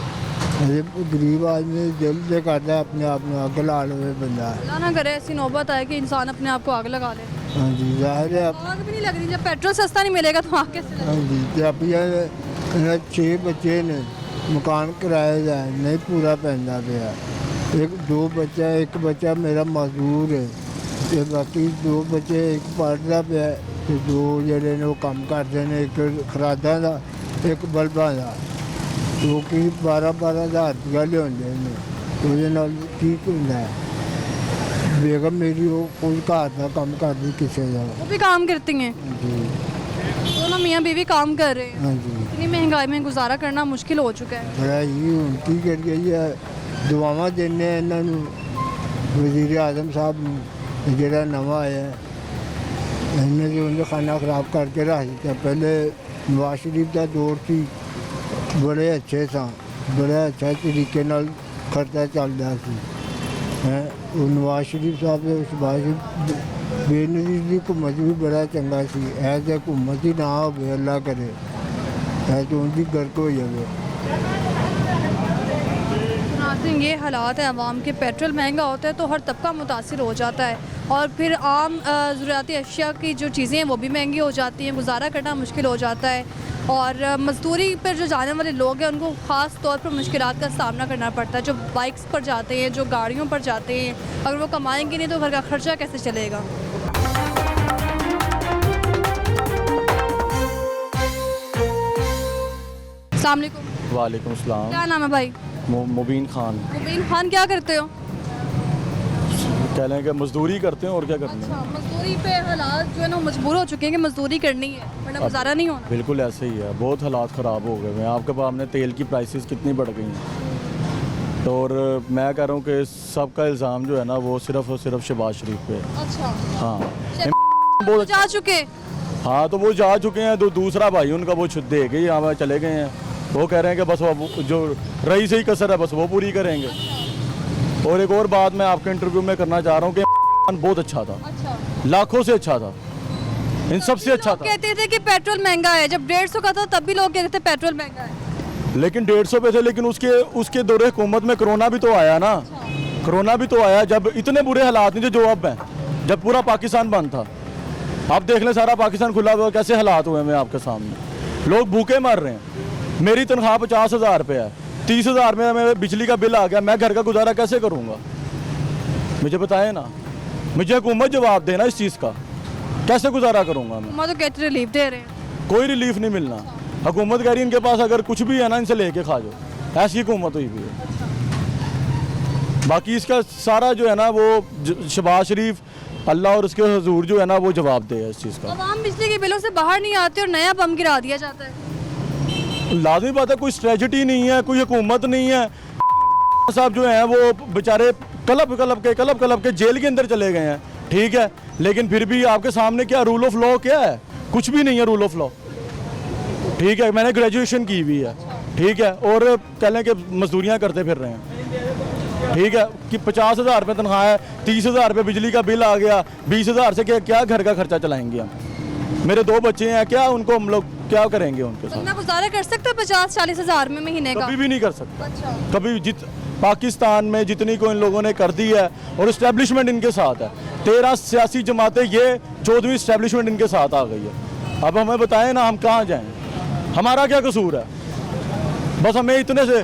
गरीब आदमी दिल से करता अपने आप में अग ला ले बंदा। अल्लाह ना करे ऐसी नौबत आए कि इंसान अपने आप को आग लगा ले। हाँ जी जाहिर है। आग भी नहीं लग रही, जब पेट्रोल सस्ता नहीं मिलेगा तो आग कैसे लगेगी? हाँ जी, ते अपने 6 बच्चे ने, मकान किराए का नहीं पूरा पैंदा पिया। एक बच्चा मेरा मजदूर है, ते बाकी 2 बच्चे, एक पढ़दा पिया ते 2 जेह्ड़े ने वो कम करदे ने, एक खरादा दा एक बल्बां दा। वो कि 12-12 हज़ार रुपया लियाਉਂਦੇ ਨੇ, ਉਹਦੇ ਨਾਲ ਕੀ ਹੁੰਦਾ है। बेगम मेरी वो कोई घर का काम करती किसी का। वो भी काम करती हैं? जी दोनों मियाँ बीवी काम कर रहे हैं। हाँ जी। इतनी महंगाई में गुजारा करना मुश्किल हो चुका है। बड़ा ही ਹੁਣ ਕੀ ਕਰੀਏ ਜੀ, ਦੁਆਵਾਂ ਦਿੰਦੇ ਆ ਇਹਨਾਂ ਨੂੰ, ਵਜ਼ੀਰ ਆਜ਼ਮ ਸਾਹਿਬ ਨੂੰ, ਜਿਹੜਾ ਨਵਾਂ ਆਇਆ ਇਹਨੇ ਜੋ ਉਹਨੇ ਖਾਨਾ ਖਰਾਬ ਕਰਕੇ ਰੱਖ ਦਿੱਤਾ। ਪਹਿਲੇ ਨਵਾਜ਼ ਸ਼ਰੀਫ ਦਾ ਦੌਰ ਸੀ, ਬੜੇ ਅੱਛੇ ਸਾਂ, ਬੜਾ ਅੱਛਾ ਤਰੀਕੇ ਨਾਲ ਖਰਚਾ ਚੱਲਦਾ ਸੀ ਹੈ। ਉਹ ਨਵਾਜ਼ ਸ਼ਰੀਫ ਸਾਹਿਬ ਦੇ ਉਸ ਬਾਅਦ ਬੇਨਜ਼ੀਰ ਦੀ ਹੁਕੂਮਤ ਵੀ ਬੜਾ ਚੰਗਾ ਸੀ। ਇਹ ਜੇ ਹੁਕੂਮਤ ਹੀ ਨਾ ਹੋਵੇ, ਅੱਲਾ ਕਰੇ ਇਹ तो उनकी गर्क हो जाए। नाज़रीन ये हालात है अवाम के। पेट्रोल महंगा होता है तो हर तबका मुतासिर हो जाता है, और फिर आम ज़रूरियाती अशिया की जो चीज़ें हैं वो भी महंगी हो जाती हैं, गुजारा करना मुश्किल हो जाता है। और मज़दूरी पर जो जाने वाले लोग हैं उनको ख़ास तौर पर मुश्किलात का सामना करना पड़ता है। जो बाइक्स पर जाते हैं, जो गाड़ियों पर जाते हैं, अगर वो कमाएंगे नहीं तो घर का खर्चा कैसे चलेगा? अस्सलाम वालेकुम। वालेकुम सलाम। क्या नाम है भाई? मुबीन खान। मुबीन खान, क्या करते हो? कह लें कि मजदूरी करते हैं और क्या करते अच्छा, हैं। मजदूरी पे हालात जो है ना मजबूर हो चुके हैं कि मजदूरी करनी है, वरना गुजारा नहीं होना। बिल्कुल ऐसे ही है, बहुत हालात ख़राब हो गए हैं। आपके पास हमने तेल की प्राइसेस कितनी बढ़ गई हैं, तो और मैं कह रहा हूँ कि सबका इल्ज़ाम जो है ना वो सिर्फ़ और सिर्फ शहबाज शरीफ पे है। अच्छा, हाँ वो जा चुके। हाँ तो वो जा चुके हैं, तो दूसरा भाई उनका वो दे के यहाँ चले गए हैं। वो कह रहे हैं कि बस वो जो रही से ही कसर है बस वो पूरी करेंगे। और एक और बात मैं आपके इंटरव्यू में करना चाह रहा हूँ कि बहुत अच्छा था, लाखों से अच्छा था, इन सबसे अच्छा था। कहते थे कि पेट्रोल महंगा है, जब 150 का था तब भी लोग कहते थे पेट्रोल महंगा है। लेकिन 150 पे थे, लेकिन उसके दौरे हुकूमत में कोरोना भी तो आया ना। कोरोना भी तो आया जब इतने बुरे हालात नहीं थे जो अब हैं, जब पूरा पाकिस्तान बंद था। आप देख लें सारा पाकिस्तान खुला हुआ, कैसे हालात हुए हैं आपके सामने। लोग भूखे मर रहे हैं। मेरी तनख्वाह 50,000 रुपये है, 30,000 में मेरे बिजली का बिल आ गया, मैं घर का गुजारा कैसे करूँगा? मुझे बताएं ना, मुझे हुकूमत जवाब देना इस चीज़ का, कैसे गुजारा करूँगा मैं? तो कहते रिलीफ दे रहे हैं। कोई रिलीफ नहीं मिलना। हुकूमत कह रही इनके पास अगर कुछ भी है ना इनसे लेके खा जाओ, ऐसी हुकूमत हुई भी है। बाकी इसका सारा जो है ना वो शहबाज शरीफ, अल्लाह और उसके हुजूर जो है ना वो जवाब दे इस चीज़ का। आवाम बिजली के बिलों से बाहर नहीं आते और नया बम गिरा दिया जाता है। लाजमी बात है, कोई स्ट्रेटजी नहीं है, कोई हुकूमत नहीं है। साहब जो हैं वो बेचारे कलब के जेल के अंदर चले गए हैं, ठीक है, लेकिन फिर भी आपके सामने क्या रूल ऑफ लॉ क्या है? कुछ भी नहीं है रूल ऑफ लॉ। ठीक है, मैंने ग्रेजुएशन की हुई है, ठीक है, और कह लें कि मजदूरियाँ करते फिर रहे हैं, ठीक है, कि 50,000 रुपये तनख्वाह है, 30,000 रुपये बिजली का बिल आ गया, 20,000 से क्या घर का खर्चा चलाएंगे हम? मेरे 2 बच्चे हैं, क्या उनको हम लोग क्या करेंगे उनके साथ? बंदा गुजारा कर सकता है 50-40 हज़ार में महीने का? कभी भी नहीं कर सकता। कभी पाकिस्तान में जितनी को इन लोगों ने कर दी है और इस्टेब्लिशमेंट इनके साथ है, 13 सियासी जमातें, ये 14वीं इस्टेब्लिशमेंट इनके साथ आ गई है। अब हमें बताएं ना, हम कहाँ जाएं? हमारा क्या कसूर है? बस हमें इतने से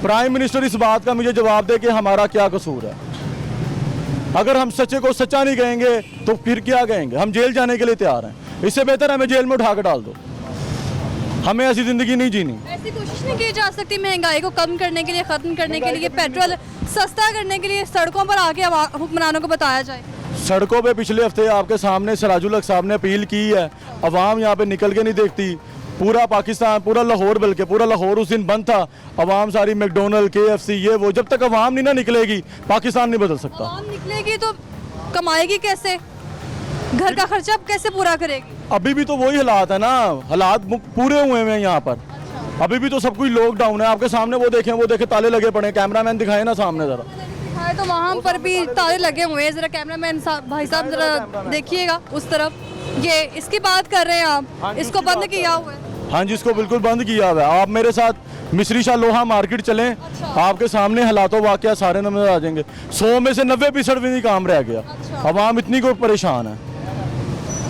प्राइम मिनिस्टर इस बात का मुझे जवाब दे कि हमारा क्या कसूर है। अगर हम सच्चे को सच्चा नहीं कहेंगे तो फिर क्या कहेंगे? हम जेल जाने के लिए तैयार हैं, इससे बेहतर हमें जेल में उठा कर डाल दो, हमें ऐसी ज़िंदगी नहीं जीनी। ऐसी कोशिश नहीं की जा सकती महंगाई को कम करने के लिए, ख़त्म करने के लिए, पेट्रोल सस्ता करने के लिए सड़कों पर आके हुक्मरानों को बताया जाए? सड़कों पे पिछले हफ्ते आपके सामने सिराजुल हक साहब ने अपील की है, अवाम यहाँ पे निकल के नहीं देखती। पूरा पाकिस्तान, पूरा लाहौर, बल्कि पूरा लाहौर उस दिन बंद था, अवाम सारी मैकडोनल्ड, KFC, ये वो, जब तक अवाम नहीं ना निकलेगी पाकिस्तान नहीं बदल सकता। अवाम निकलेगी तो कमाएगी कैसे? घर का खर्चा अब कैसे पूरा करेगी? अभी भी तो वही हालात है ना, हालात पूरे हुए हैं यहाँ पर। अभी भी तो सब कुछ लॉकडाउन है, आपके सामने वो देखें ताले लगे पड़े हैं। कैमरामैन दिखाए ना सामने ज़रा। दिखाए तो वहाँ पर भी ताले लगे हुए हैं, ज़रा कैमरामैन भाई साहब ज़रा देखिएगा उस तरफ। ये इसकी बात कर रहे हैं आप, इसको बंद किया हुआ है? हाँ जी, इसको बिल्कुल बंद किया हुआ है। आप मेरे साथ मिस्री शाह लोहा मार्केट चलें, आपके सामने हालातों वाक़या सारे नजर आ जाएंगे। 100 में से 90% भी नहीं काम रह गया। अवाम इतनी को परेशान है,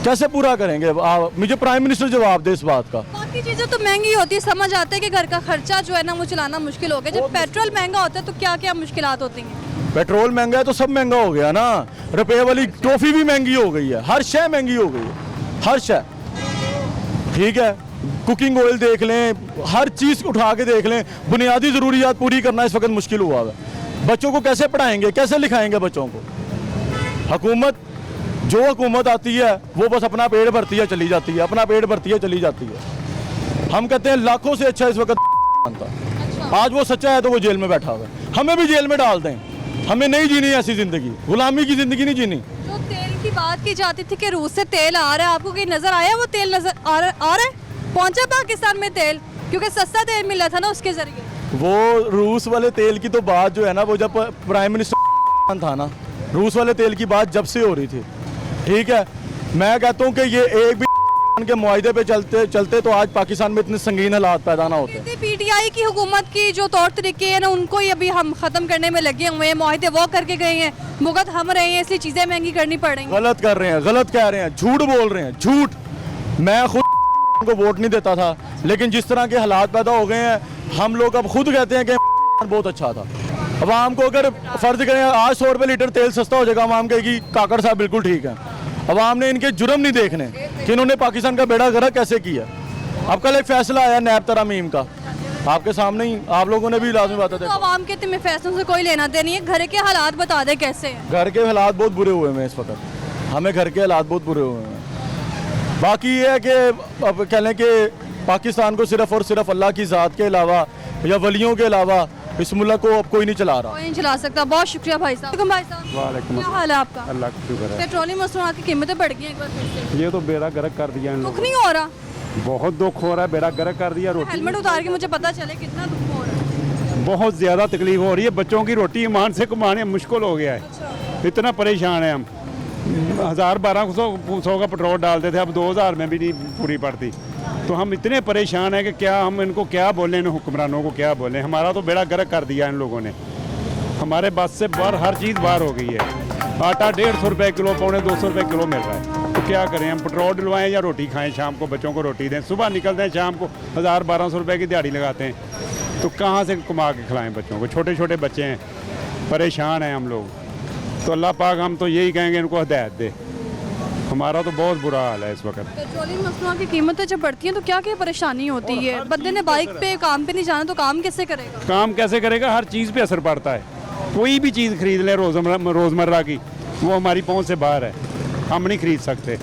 कैसे पूरा करेंगे? मुझे प्राइम मिनिस्टर जवाब दे इस बात का। बाकी चीज़ें तो महंगी होती है, समझ आते हैं कि घर का खर्चा जो है ना वो चलाना मुश्किल हो गया। जब पेट्रोल महंगा होता है तो क्या क्या मुश्किलात होती हैं? पेट्रोल महंगा है तो सब महंगा हो गया ना। रुपए वाली टॉफ़ी भी महंगी हो गई है, हर शय महंगी हो गई है, हर शय। ठीक है, कुकिंग ऑयल देख लें, हर चीज़ उठा के देख लें, बुनियादी ज़रूरियात पूरी करना इस वक्त मुश्किल हुआ है। बच्चों को कैसे पढ़ाएंगे, कैसे लिखाएंगे बच्चों को? जो हुकूमत आती है वो बस अपना पेट भरती है चली जाती है, अपना पेट भरती है चली जाती है। हम कहते हैं लाखों से अच्छा इस वक्त था। आज वो सच्चा है तो वो जेल में बैठा हुआ है, हमें भी जेल में डाल दें। हमें नहीं जीनी ऐसी ज़िंदगी, गुलामी की ज़िंदगी नहीं जीनी। जो तेल की बात की जाती थी कि रूस से तेल आ रहा है, आपको कहीं नज़र आया वो तेल नज़र आ रहा है? पहुंचा पाकिस्तान में तेल? क्योंकि सस्ता तेल मिला था ना उसके जरिए। वो रूस वाले तेल की तो बात जो है ना, वो जब प्राइम मिनिस्टर था ना, रूस वाले तेल की बात जब से हो रही थी। ठीक है, मैं कहता हूँ कि ये एक भी के मुआहदे पे चलते तो आज पाकिस्तान में इतने संगीन हालात पैदा ना होते। PTI की हुकूमत की जो तौर तरीके हैं ना उनको ही अभी हम ख़त्म करने में लगे हुए हैं। मुआहदे वो करके गए हैं, भुगत हम रहे हैं, इसलिए चीज़ें महंगी करनी पड़ेंगी। गलत कर रहे हैं, गलत कह रहे हैं, झूठ बोल रहे हैं, झूठ। मैं खुद को वोट नहीं देता था, लेकिन जिस तरह के हालात पैदा हो गए हैं, हम लोग अब खुद कहते हैं कि बहुत अच्छा था। अवाम को अगर फ़र्ज करें आज 100 रुपये लीटर तेल सस्ता हो जाएगा, अवाम कहेगी काकड़ साहब बिल्कुल ठीक है। अवाम ने इनके जुर्म नहीं देखने कि इन्होंने पाकिस्तान का बेड़ा गर्क कैसे किया। अब कल एक फैसला आया नैब तरमीम का, आपके सामने ही, आप लोगों ने भी लाजमी बात है। तो अवाम के तुम्हें फैसलों से कोई लेना देना नहीं है, घर के हालात बता दे कैसे हैं? घर के हालात बहुत बुरे हुए हैं इस वक्त, हमें घर के हालात बहुत बुरे हुए हैं। बाकी ये है कि अब कह लें कि पाकिस्तान को सिर्फ और सिर्फ अल्लाह की ज़ात के अलावा या वलियों के अलावा इस मुल्क को अब कोई नहीं चला रहा। कोई नहीं चला सकता। बहुत शुक्रिया भाई साहब। भाई साहब वालेकुम क्या हाल है आपका? अल्लाह का शुक्र है। पेट्रोलियम मसनूआत की कीमतें बढ़ गई हैं एक बार फिर से। ये तो बेड़ा गर्क कर दिया इन दुख लोगों नहीं हो रहा? ने। बहुत दुख हो रहा है, बेड़ा गर्क कर दिया। रोटी हेलमेट उतार के मुझे पता चले कितना दुख हो रहा है। बहुत ज़्यादा तकलीफ हो रही है, बच्चों की रोटी ईमान से कमाने मुश्किल हो गया है। इतना परेशान है हम। 1000-1200 का पेट्रोल डालते थे, अब 2000 में भी नहीं पूरी पड़ती। तो हम इतने परेशान हैं कि क्या हम इनको क्या बोलें, इन हुक्मरानों को क्या बोलें। हमारा तो बेड़ा गर्क कर दिया इन लोगों ने, हमारे बस से बाहर हर चीज़ बाहर हो गई है। आटा 150 रुपये किलो, 250 रुपये किलो मिल रहा है। तो क्या करें, हम पेट्रोल डलवाएं या रोटी खाएं? शाम को बच्चों को रोटी दें, सुबह निकलते हैं, शाम को 1000-1200 रुपये की दिहाड़ी लगाते हैं। तो कहाँ से कमा के खिलाएं बच्चों को? छोटे छोटे बच्चे हैं, परेशान हैं हम लोग। तो अल्लाह पाक हम तो यही कहेंगे इनको हिदायत दे। हमारा तो बहुत बुरा हाल है इस वक्त। पेट्रोलियम मसनूआत की कीमतें जब बढ़ती हैं तो क्या क्या परेशानी होती है? बंदे ने बाइक पे काम पे नहीं जाना तो काम कैसे करेगा? काम कैसे करेगा? हर चीज़ पे असर पड़ता है। कोई भी चीज़ खरीद लें रोज़मर्रा की, वो हमारी पहुंच से बाहर है, हम नहीं खरीद सकते।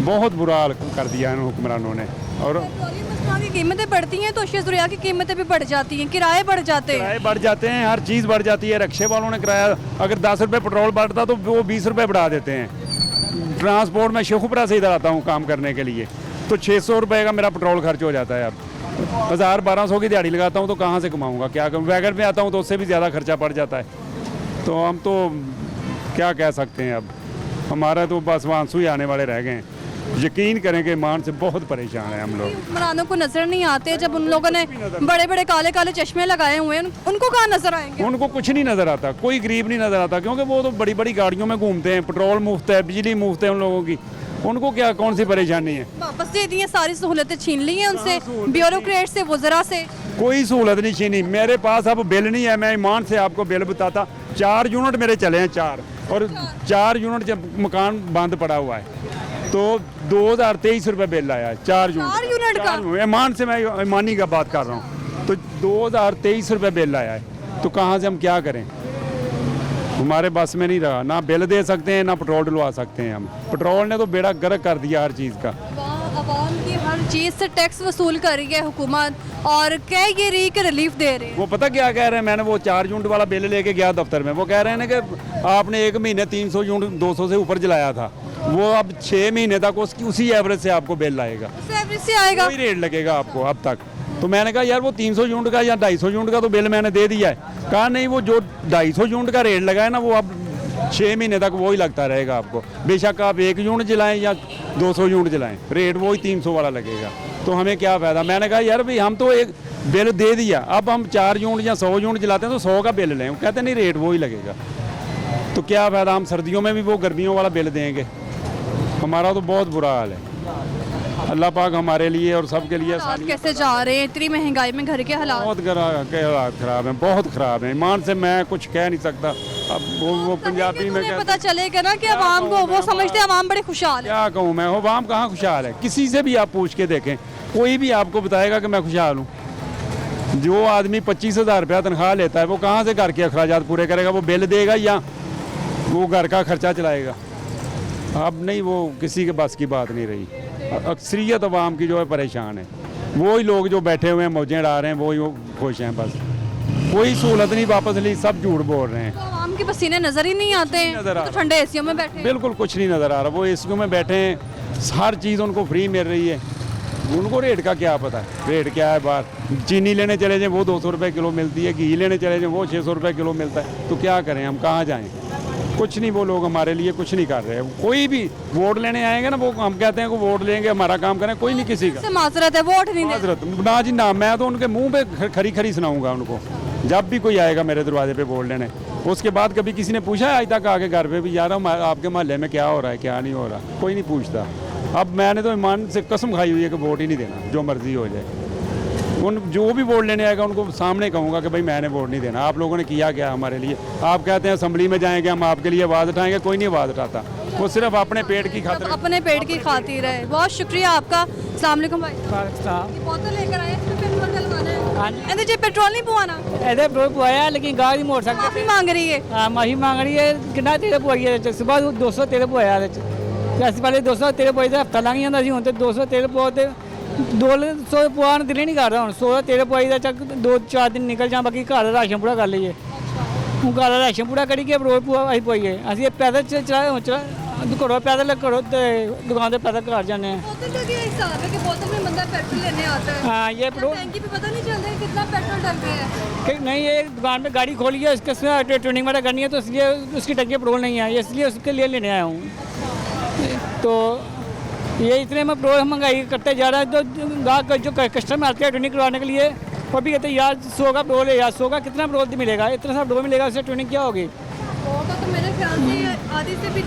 बहुत बुरा हाल कर दिया इन हुक्मरानों ने। और पेट्रोलियम मसनूआत की कीमतें बढ़ती हैं तो अशिया ज़रूरियात की कीमतें भी बढ़ जाती हैं, किराए बढ़ जाते हैं। किराए बढ़ जाते हैं, हर चीज़ बढ़ जाती है। रिक्शे वालों ने किराया अगर 10 रुपये पेट्रोल बढ़ता तो वो 20 रुपये बढ़ा देते हैं। ट्रांसपोर्ट में शेखुपुरा से इधर आता हूँ काम करने के लिए, तो 600 रुपये का मेरा पेट्रोल खर्च हो जाता है। अब 1000-1200 की दिहाड़ी लगाता हूँ तो कहाँ से कमाऊँगा, क्या करूँ। वैगन में आता हूँ तो उससे भी ज़्यादा खर्चा पड़ जाता है। तो हम तो क्या कह सकते हैं, अब हमारा तो बस आंसू ही आने वाले रह गए हैं। यकीन करें कि ईमान से बहुत परेशान हैं हम लोग। हुक्मरानों को नजर नहीं आते, जब उन लोगों ने बड़े बड़े काले काले चश्मे लगाए हुए हैं, उनको कहाँ नजर आएंगे। उनको कुछ नहीं नज़र आता, कोई गरीब नहीं नज़र आता, क्योंकि वो तो बड़ी बड़ी गाड़ियों में घूमते हैं, पेट्रोल मुफ्त है, बिजली मुफ्त है उन लोगों की। उनको क्या कौन सी परेशानी है। वापस दे दी है, सारी सहूलतें छीन ली हैं उनसे, ब्यूरोक्रेट से, वज़रा से। कोई सहूलत नहीं छीनी। मेरे पास अब बिल नहीं है, मैं ईमान से आपको बिल बताता। 4 यूनिट मेरे चले हैं, 4, और 4 यूनिट जब मकान बंद पड़ा हुआ है तो 2023 रुपये बिल आया है। 4 यूनिट का ईमान से, मैं ईमानी का बात कर रहा हूँ, तो 2023 रुपये बिल आया है। तो कहाँ से हम क्या करें, हमारे बस में नहीं रहा, ना बिल दे सकते हैं ना पेट्रोल डलवा सकते हैं हम। पेट्रोल ने तो बेड़ा गर्क कर दिया हर चीज़ का। अवाम की हर चीज़ से टैक्स वसूल कर रही है हुकूमत, और कह ये रही कि रिलीफ दे रहे हैं। वो पता क्या कह रहे हैं, मैंने वो 4 यूनिट वाला बिल लेके गया दफ्तर में, वो कह रहे हैं ना कि आपने 1 महीने 300 यूनिट 200 से ऊपर जलाया था, वो अब 6 महीने तक उसी एवरेज से आपको बिल आएगा, उस एवरेज से आएगा, कोई रेट लगेगा आपको अब तक। तो मैंने कहा यार वो 300 यूनिट का या 250 यूनिट का तो बिल मैंने दे दिया है। कहा नहीं, वो जो 250 यूनिट का रेट लगा है ना, वो अब 6 महीने तक वही लगता रहेगा आपको। बेशक आप 1 यूनिट जलाएं या 200 यूनिट जलाएं, रेट वही 300 वाला लगेगा। तो हमें क्या फ़ायदा। मैंने कहा यार भाई हम तो एक बिल दे दिया, अब हम 4 यूनिट या 100 यूनिट जलाते हैं तो 100 का बिल लें। वो कहते नहीं रेट वही लगेगा। तो क्या फ़ायदा, हम सर्दियों में भी वो गर्मियों वाला बिल देंगे। हमारा तो बहुत बुरा हाल है। अल्लाह पाक हमारे लिए और सबके लिए हालात कैसे जा रहे हैं, इतनी महंगाई में घर के हालात। बहुत हालात ख़राब हैं, बहुत ख़राब हैं। ईमान से मैं कुछ कह नहीं सकता। अब वो पंजाबी में पता चलेगा ना कि अवाम को, वो समझते हैं अवाम बड़े खुशहाल है। क्या कहूँ मैं, अवाम कहाँ खुशहाल है। किसी से भी आप पूछ के देखें, कोई भी आपको बताएगा कि मैं खुशहाल हूँ। जो आदमी 25,000 रुपया तनख्वाह लेता है वो कहाँ से घर के अखराजात पूरे करेगा। वो बिल देगा या वो घर का खर्चा चलाएगा। अब नहीं, वो किसी के बस की बात नहीं रही। अक्सरियत अवाम की जो है परेशान है। वही लोग जो बैठे हुए हैं मौजें उड़ा रहे हैं, वही खुश हैं। बस कोई सहूलत नहीं वापस ली, सब झूठ बोल रहे हैं। तो आवाम के पसीने नजर ही नहीं आते हैं, नजर आ तो ठंडे एसियों में बैठे हैं। बिल्कुल कुछ नहीं नज़र आ रहा। वो एसियों में बैठे हैं, हर चीज़ उनको फ्री मिल रही है। उनको रेट का क्या पता है, रेट क्या है बाहर। चीनी लेने चले जाएँ वो 200 रुपये किलो मिलती है, घी लेने चले जाएँ वो 600 रुपये किलो मिलता है। तो क्या करें, हम कहाँ जाएँ। कुछ नहीं, वो लोग हमारे लिए कुछ नहीं कर रहे हैं। कोई भी वोट लेने आएंगे ना, वो हम कहते हैं कि वोट लेंगे, हमारा काम करें, कोई नहीं किसी का। माजरत है, वोट नहीं दे। माजरत ना जी ना, मैं तो उनके मुंह पे खरी खरी सुनाऊंगा उनको जब भी कोई आएगा मेरे दरवाजे पे वोट लेने। उसके बाद कभी किसी ने पूछा है आज तक आके घर पे भी, यार आपके मोहल्ले में क्या हो रहा है क्या नहीं हो रहा, कोई नहीं पूछता। अब मैंने तो ईमान से कसम खाई हुई है कि वोट ही नहीं देना, जो मर्जी हो जाए। उन जो भी वोट लेने आएगा उनको सामने कहूँगा कि भाई मैंने वोट नहीं देना। आप लोगों ने किया क्या हमारे लिए। आप कहते हैं असेंबली में जाएंगे हम आपके लिए आवाज़ उठाएंगे, कोई नहीं आवाज़ उठाता। वो सिर्फ अपने पेट की खातिर, अपने पेट की खातिर है। बहुत शुक्रिया आपका। अस्सलाम वालेकुम भाई। बोतल लेकर आए, इसमें पेट्रोल डलवाना है। ਇਹਦੇ 'ਚ पेट्रोल नहीं पवाना। ਇਹਦੇ पेट्रोल पवाया लेकिन गाड़ी मोड़ सकते। माफी मांग रही है। हाँ माफी मांग रही है। कितना तेल पवाई है, सुबह 200 तेल पवाया ਇਹਦੇ 'ਚ। ਅਸੀਂ ਪਹਿਲੇ 200 तेल ਪਵਾਈ ਦਾ ਹਫਤਾ ਲੰਘ ਜਾਂਦਾ ਸੀ, ਹੁਣ ਤੇ 200 तेल ਪਵਾਤੇ 200 ਪਵਾਉਣ ਦਿਲ ਨਹੀਂ ਕਰਦਾ। ਹੁਣ 100 ਦਾ तेल ਪਵਾਈ ਦਾ ਚੱਕ 2-4 ਦਿਨ ਨਿਕਲ ਜਾ, ਬਾਕੀ ਘਰ ਦਾ ਰਾਸ਼ਨ ਪੂਰਾ ਕਰ ਲਈਏ। ਹੁਣ ਘਰ ਦਾ ਰਾਸ਼ਨ ਪੂਰਾ ਕਰੀ ਕੇ पेट्रोल ਅਸੀਂ ਪਵਾਈਏ। ਅਸੀਂ ਪੈਦਲ ਚਲਾਏ, घरों पैदल घरों दुकान से पैदल घर जाने हैं। बोतल का क्या हिसाब है कि बोतल में बंदा पेट्रोल लेने आता है। हाँ ये टैंकी पे पता नहीं चलता है कितना पेट्रोल डल गया है। कि नहीं, ये दुकान पे गाड़ी खोली है, इसके ट्यूनिंग वगैरह करनी है, तो इसलिए उसकी टंकी पेट्रोल नहीं है, इसलिए उसके लिए लेने आया हूँ। तो ये इतने में पेट्रोल महंगाई करते जा रहा है। तो जो कस्टमर आते हैं ट्यूनिंग करवाने के लिए, वो भी कहते हैं यार 100 का पेट्रोल है, यार 100 का कितना पेट्रोल मिलेगा, इतना सा पेट्रोल मिलेगा, उससे ट्यूनिंग क्या होगी। तो मेरे ख्याल से आधी से भी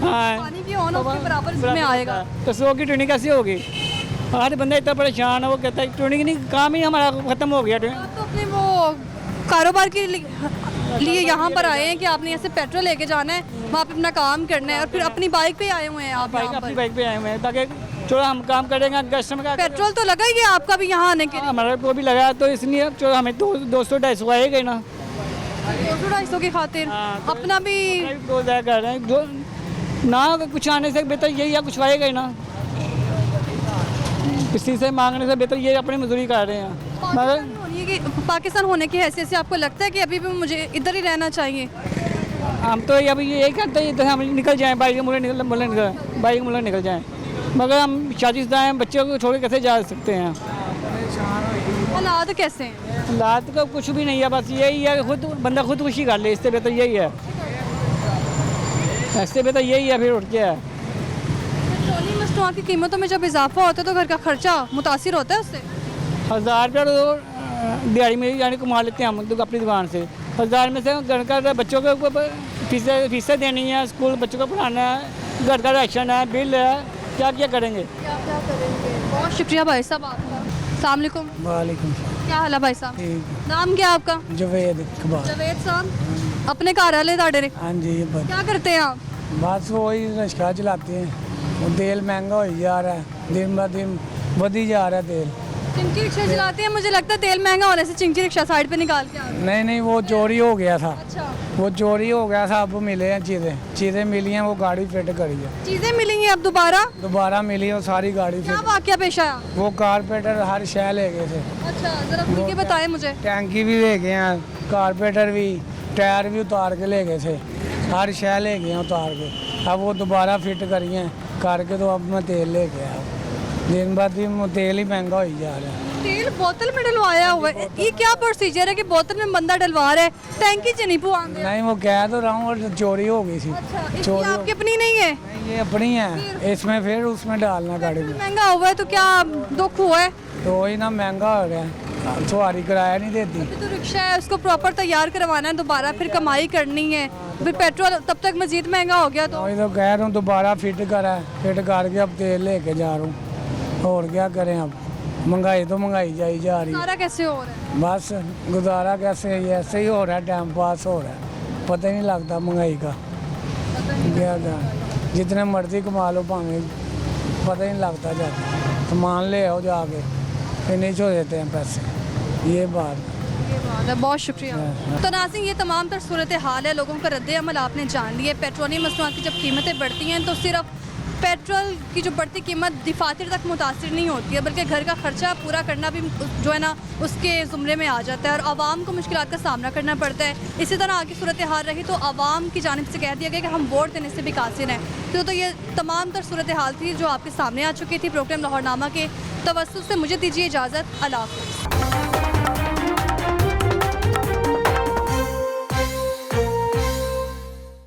पानी की ऑन ऑफ के बराबर इसमें आएगा। तो 100 की ट्यूनिंग कैसे होगी। हर बंदा इतना परेशान है, वो कहता है ट्यूनिंग नहीं, काम ही हमारा ख़त्म हो गया। तो अपने वो कारोबार के लिए यहाँ पर आए हैं कि आपने यहाँ से पेट्रोल लेके जाना है, वहाँ पे अपना काम करना है, और फिर अपनी बाइक पे आए हुए हैं आप। अपनी बाइक पे आए हुए हैं ताकि चलो हम काम करेंगे। कस्टमर का पेट्रोल तो लगा ही है आपका भी यहाँ आने के लिए। हमारा वो भी लगा, तो इसलिए चलो हमें 200-250 आएगा ना, 200-250 की खातिर अपना भी कर रहे हैं। जो ना कुछ आने से बेहतर यही है, कुछ आएगा ही ना। किसी से मांगने से बेहतर ये अपनी मजदूरी कर रहे हैं। मगर पाकिस्तान होने की हैसियत से आपको लगता है कि अभी भी मुझे इधर ही रहना चाहिए। हम तो अभी यही कहते हैं इधर हम निकल जाएं, बाइक के मुल्क निकल जाएं, मगर हम शादीशुदा हैं, बच्चों को छोड़ के कैसे जा सकते हैं। हालात कैसे हैं? हालात का कुछ भी नहीं है, बस यही है कि खुद बंदा खुदकुशी कर ले, इससे बेहतर यही है, इससे बेहतर यही है। फिर उठ के है पेट्रोलियम मसनूआत की कीमतों में जब इजाफा होता है तो घर का खर्चा मुतासिर होता है उससे? 1000 रुपया तो दिहाड़ी में यानी कमा लेते हैं हम तो अपनी दुकान से। 1000 में से घर का बच्चों को फीसें देनी है, स्कूल बच्चों को पढ़ाना है, घर का राशन है, बिल है, क्या क्या करेंगे। क्या करेंगे। बहुत शुक्रिया भाई साहब आपका। अस्सलाम वालेकुम। वालेकुम। क्या हाल है भाई साहब? नाम क्या है आपका? जवेद इकबाल। जवेद साहब अपने घर वाले ताड़े ने हाँ जी, क्या करते हैं आप? बस वही रिक्शा चलाते हैं, वो तेल महंगा हो जा रहा है, दिन ब दिन बढ़ी जा रहा है तेल। चिंकी रिक्शा चलाते हैं, मुझे लगता है तेल महंगा होने से चिंकी रिक्शा साइड पे निकाल के आ गए। नहीं नहीं, वो चोरी हो गया था, अच्छा, वो चोरी हो गया था, अब मिले हैं चीज़ें मिली हैं, वो गाड़ी फिट करी है, चीजें मिलेंगी अब दोबारा मिली है, वो सारी गाड़ी क्या फिट। वाकया पेश आया? वो कारपेटर हर शह ले गए थे, अच्छा, जरा खुल के बताएं मुझे। टैंकी भी ले गए हैं, कारपेटर भी, टायर भी उतार के ले गए थे, हर शह ले गए हैं उतार के। अब वो दोबारा फिट करी हैं करके, तो अब मैं तेल ले गया, दिन ब दिन तेल ही महंगा हो जा रहा है। तेल बोतल में डलवाया हुआ है, ये क्या प्रोसीजर है कि बोतल में बंदा डलवा रहा है, टैंकी च नहीं पुआंगे? नहीं, वो कह तो रहा हूँ, और चोरी हो गई थी। अच्छा, इसकी चोरी हो- आपकी अपनी नहीं है? नहीं, ये अपनी है, इसमें फिर उसमें डालना गाड़ी में, महंगा हुआ है तो क्या दुख हुआ है? तो वही ना महंगा हो गया, सवारी किराया नहीं देती। तो रिक्शा है, उसको प्रॉपर तैयार करवाना है, दोबारा फिर कमाई करनी है, फिर पेट्रोल तब तक मजीद महंगा हो गया। तो वही तो कह रहा हूँ, दोबारा फिट करा है, फिट करके अब तेल लेके जा रहा हूँ, और क्या करें अब, महंगाई तो महंगाई जाई जा रही है। सारा कैसे हो रहा है? बस गुजारा कैसे है, ऐसे ही हो रहा है, टाइम पास हो रहा है, पता ही नहीं लगता महंगाई का, क्या जितने मर्जी कमा लो भावे, पता ही नहीं लगता जाता, सामान ले आओ जाके, फिनिश हो देते हैं पैसे, ये बात है। बहुत शुक्रिया। तो नाज़रीन, ये तमाम तर सूरत हाल है, लोगों का रद्द-ए-अमल आपने जान लिया। पेट्रोलियम मसनूआत की जब कीमतें बढ़ती हैं तो सिर्फ पेट्रोल की जो बढ़ती कीमत दफातर तक मुतासिर नहीं होती है, बल्कि घर का खर्चा पूरा करना भी जो है ना उसके ज़ुमरे में आ जाता है और आवाम को मुश्किलात का सामना करना पड़ता है। इसी तरह आगे सूरत हाल रही तो आवाम की जानिब से कह दिया गया कि हम वोट देने से भी कासिर हैं। तो ये तमाम तर सूरत हाल थी जो आपके सामने आ चुकी थी। प्रोग्राम लाहौरनामा के तवस्सुत से मुझे दीजिए इजाज़त। अल्लाह हाफ़िज़।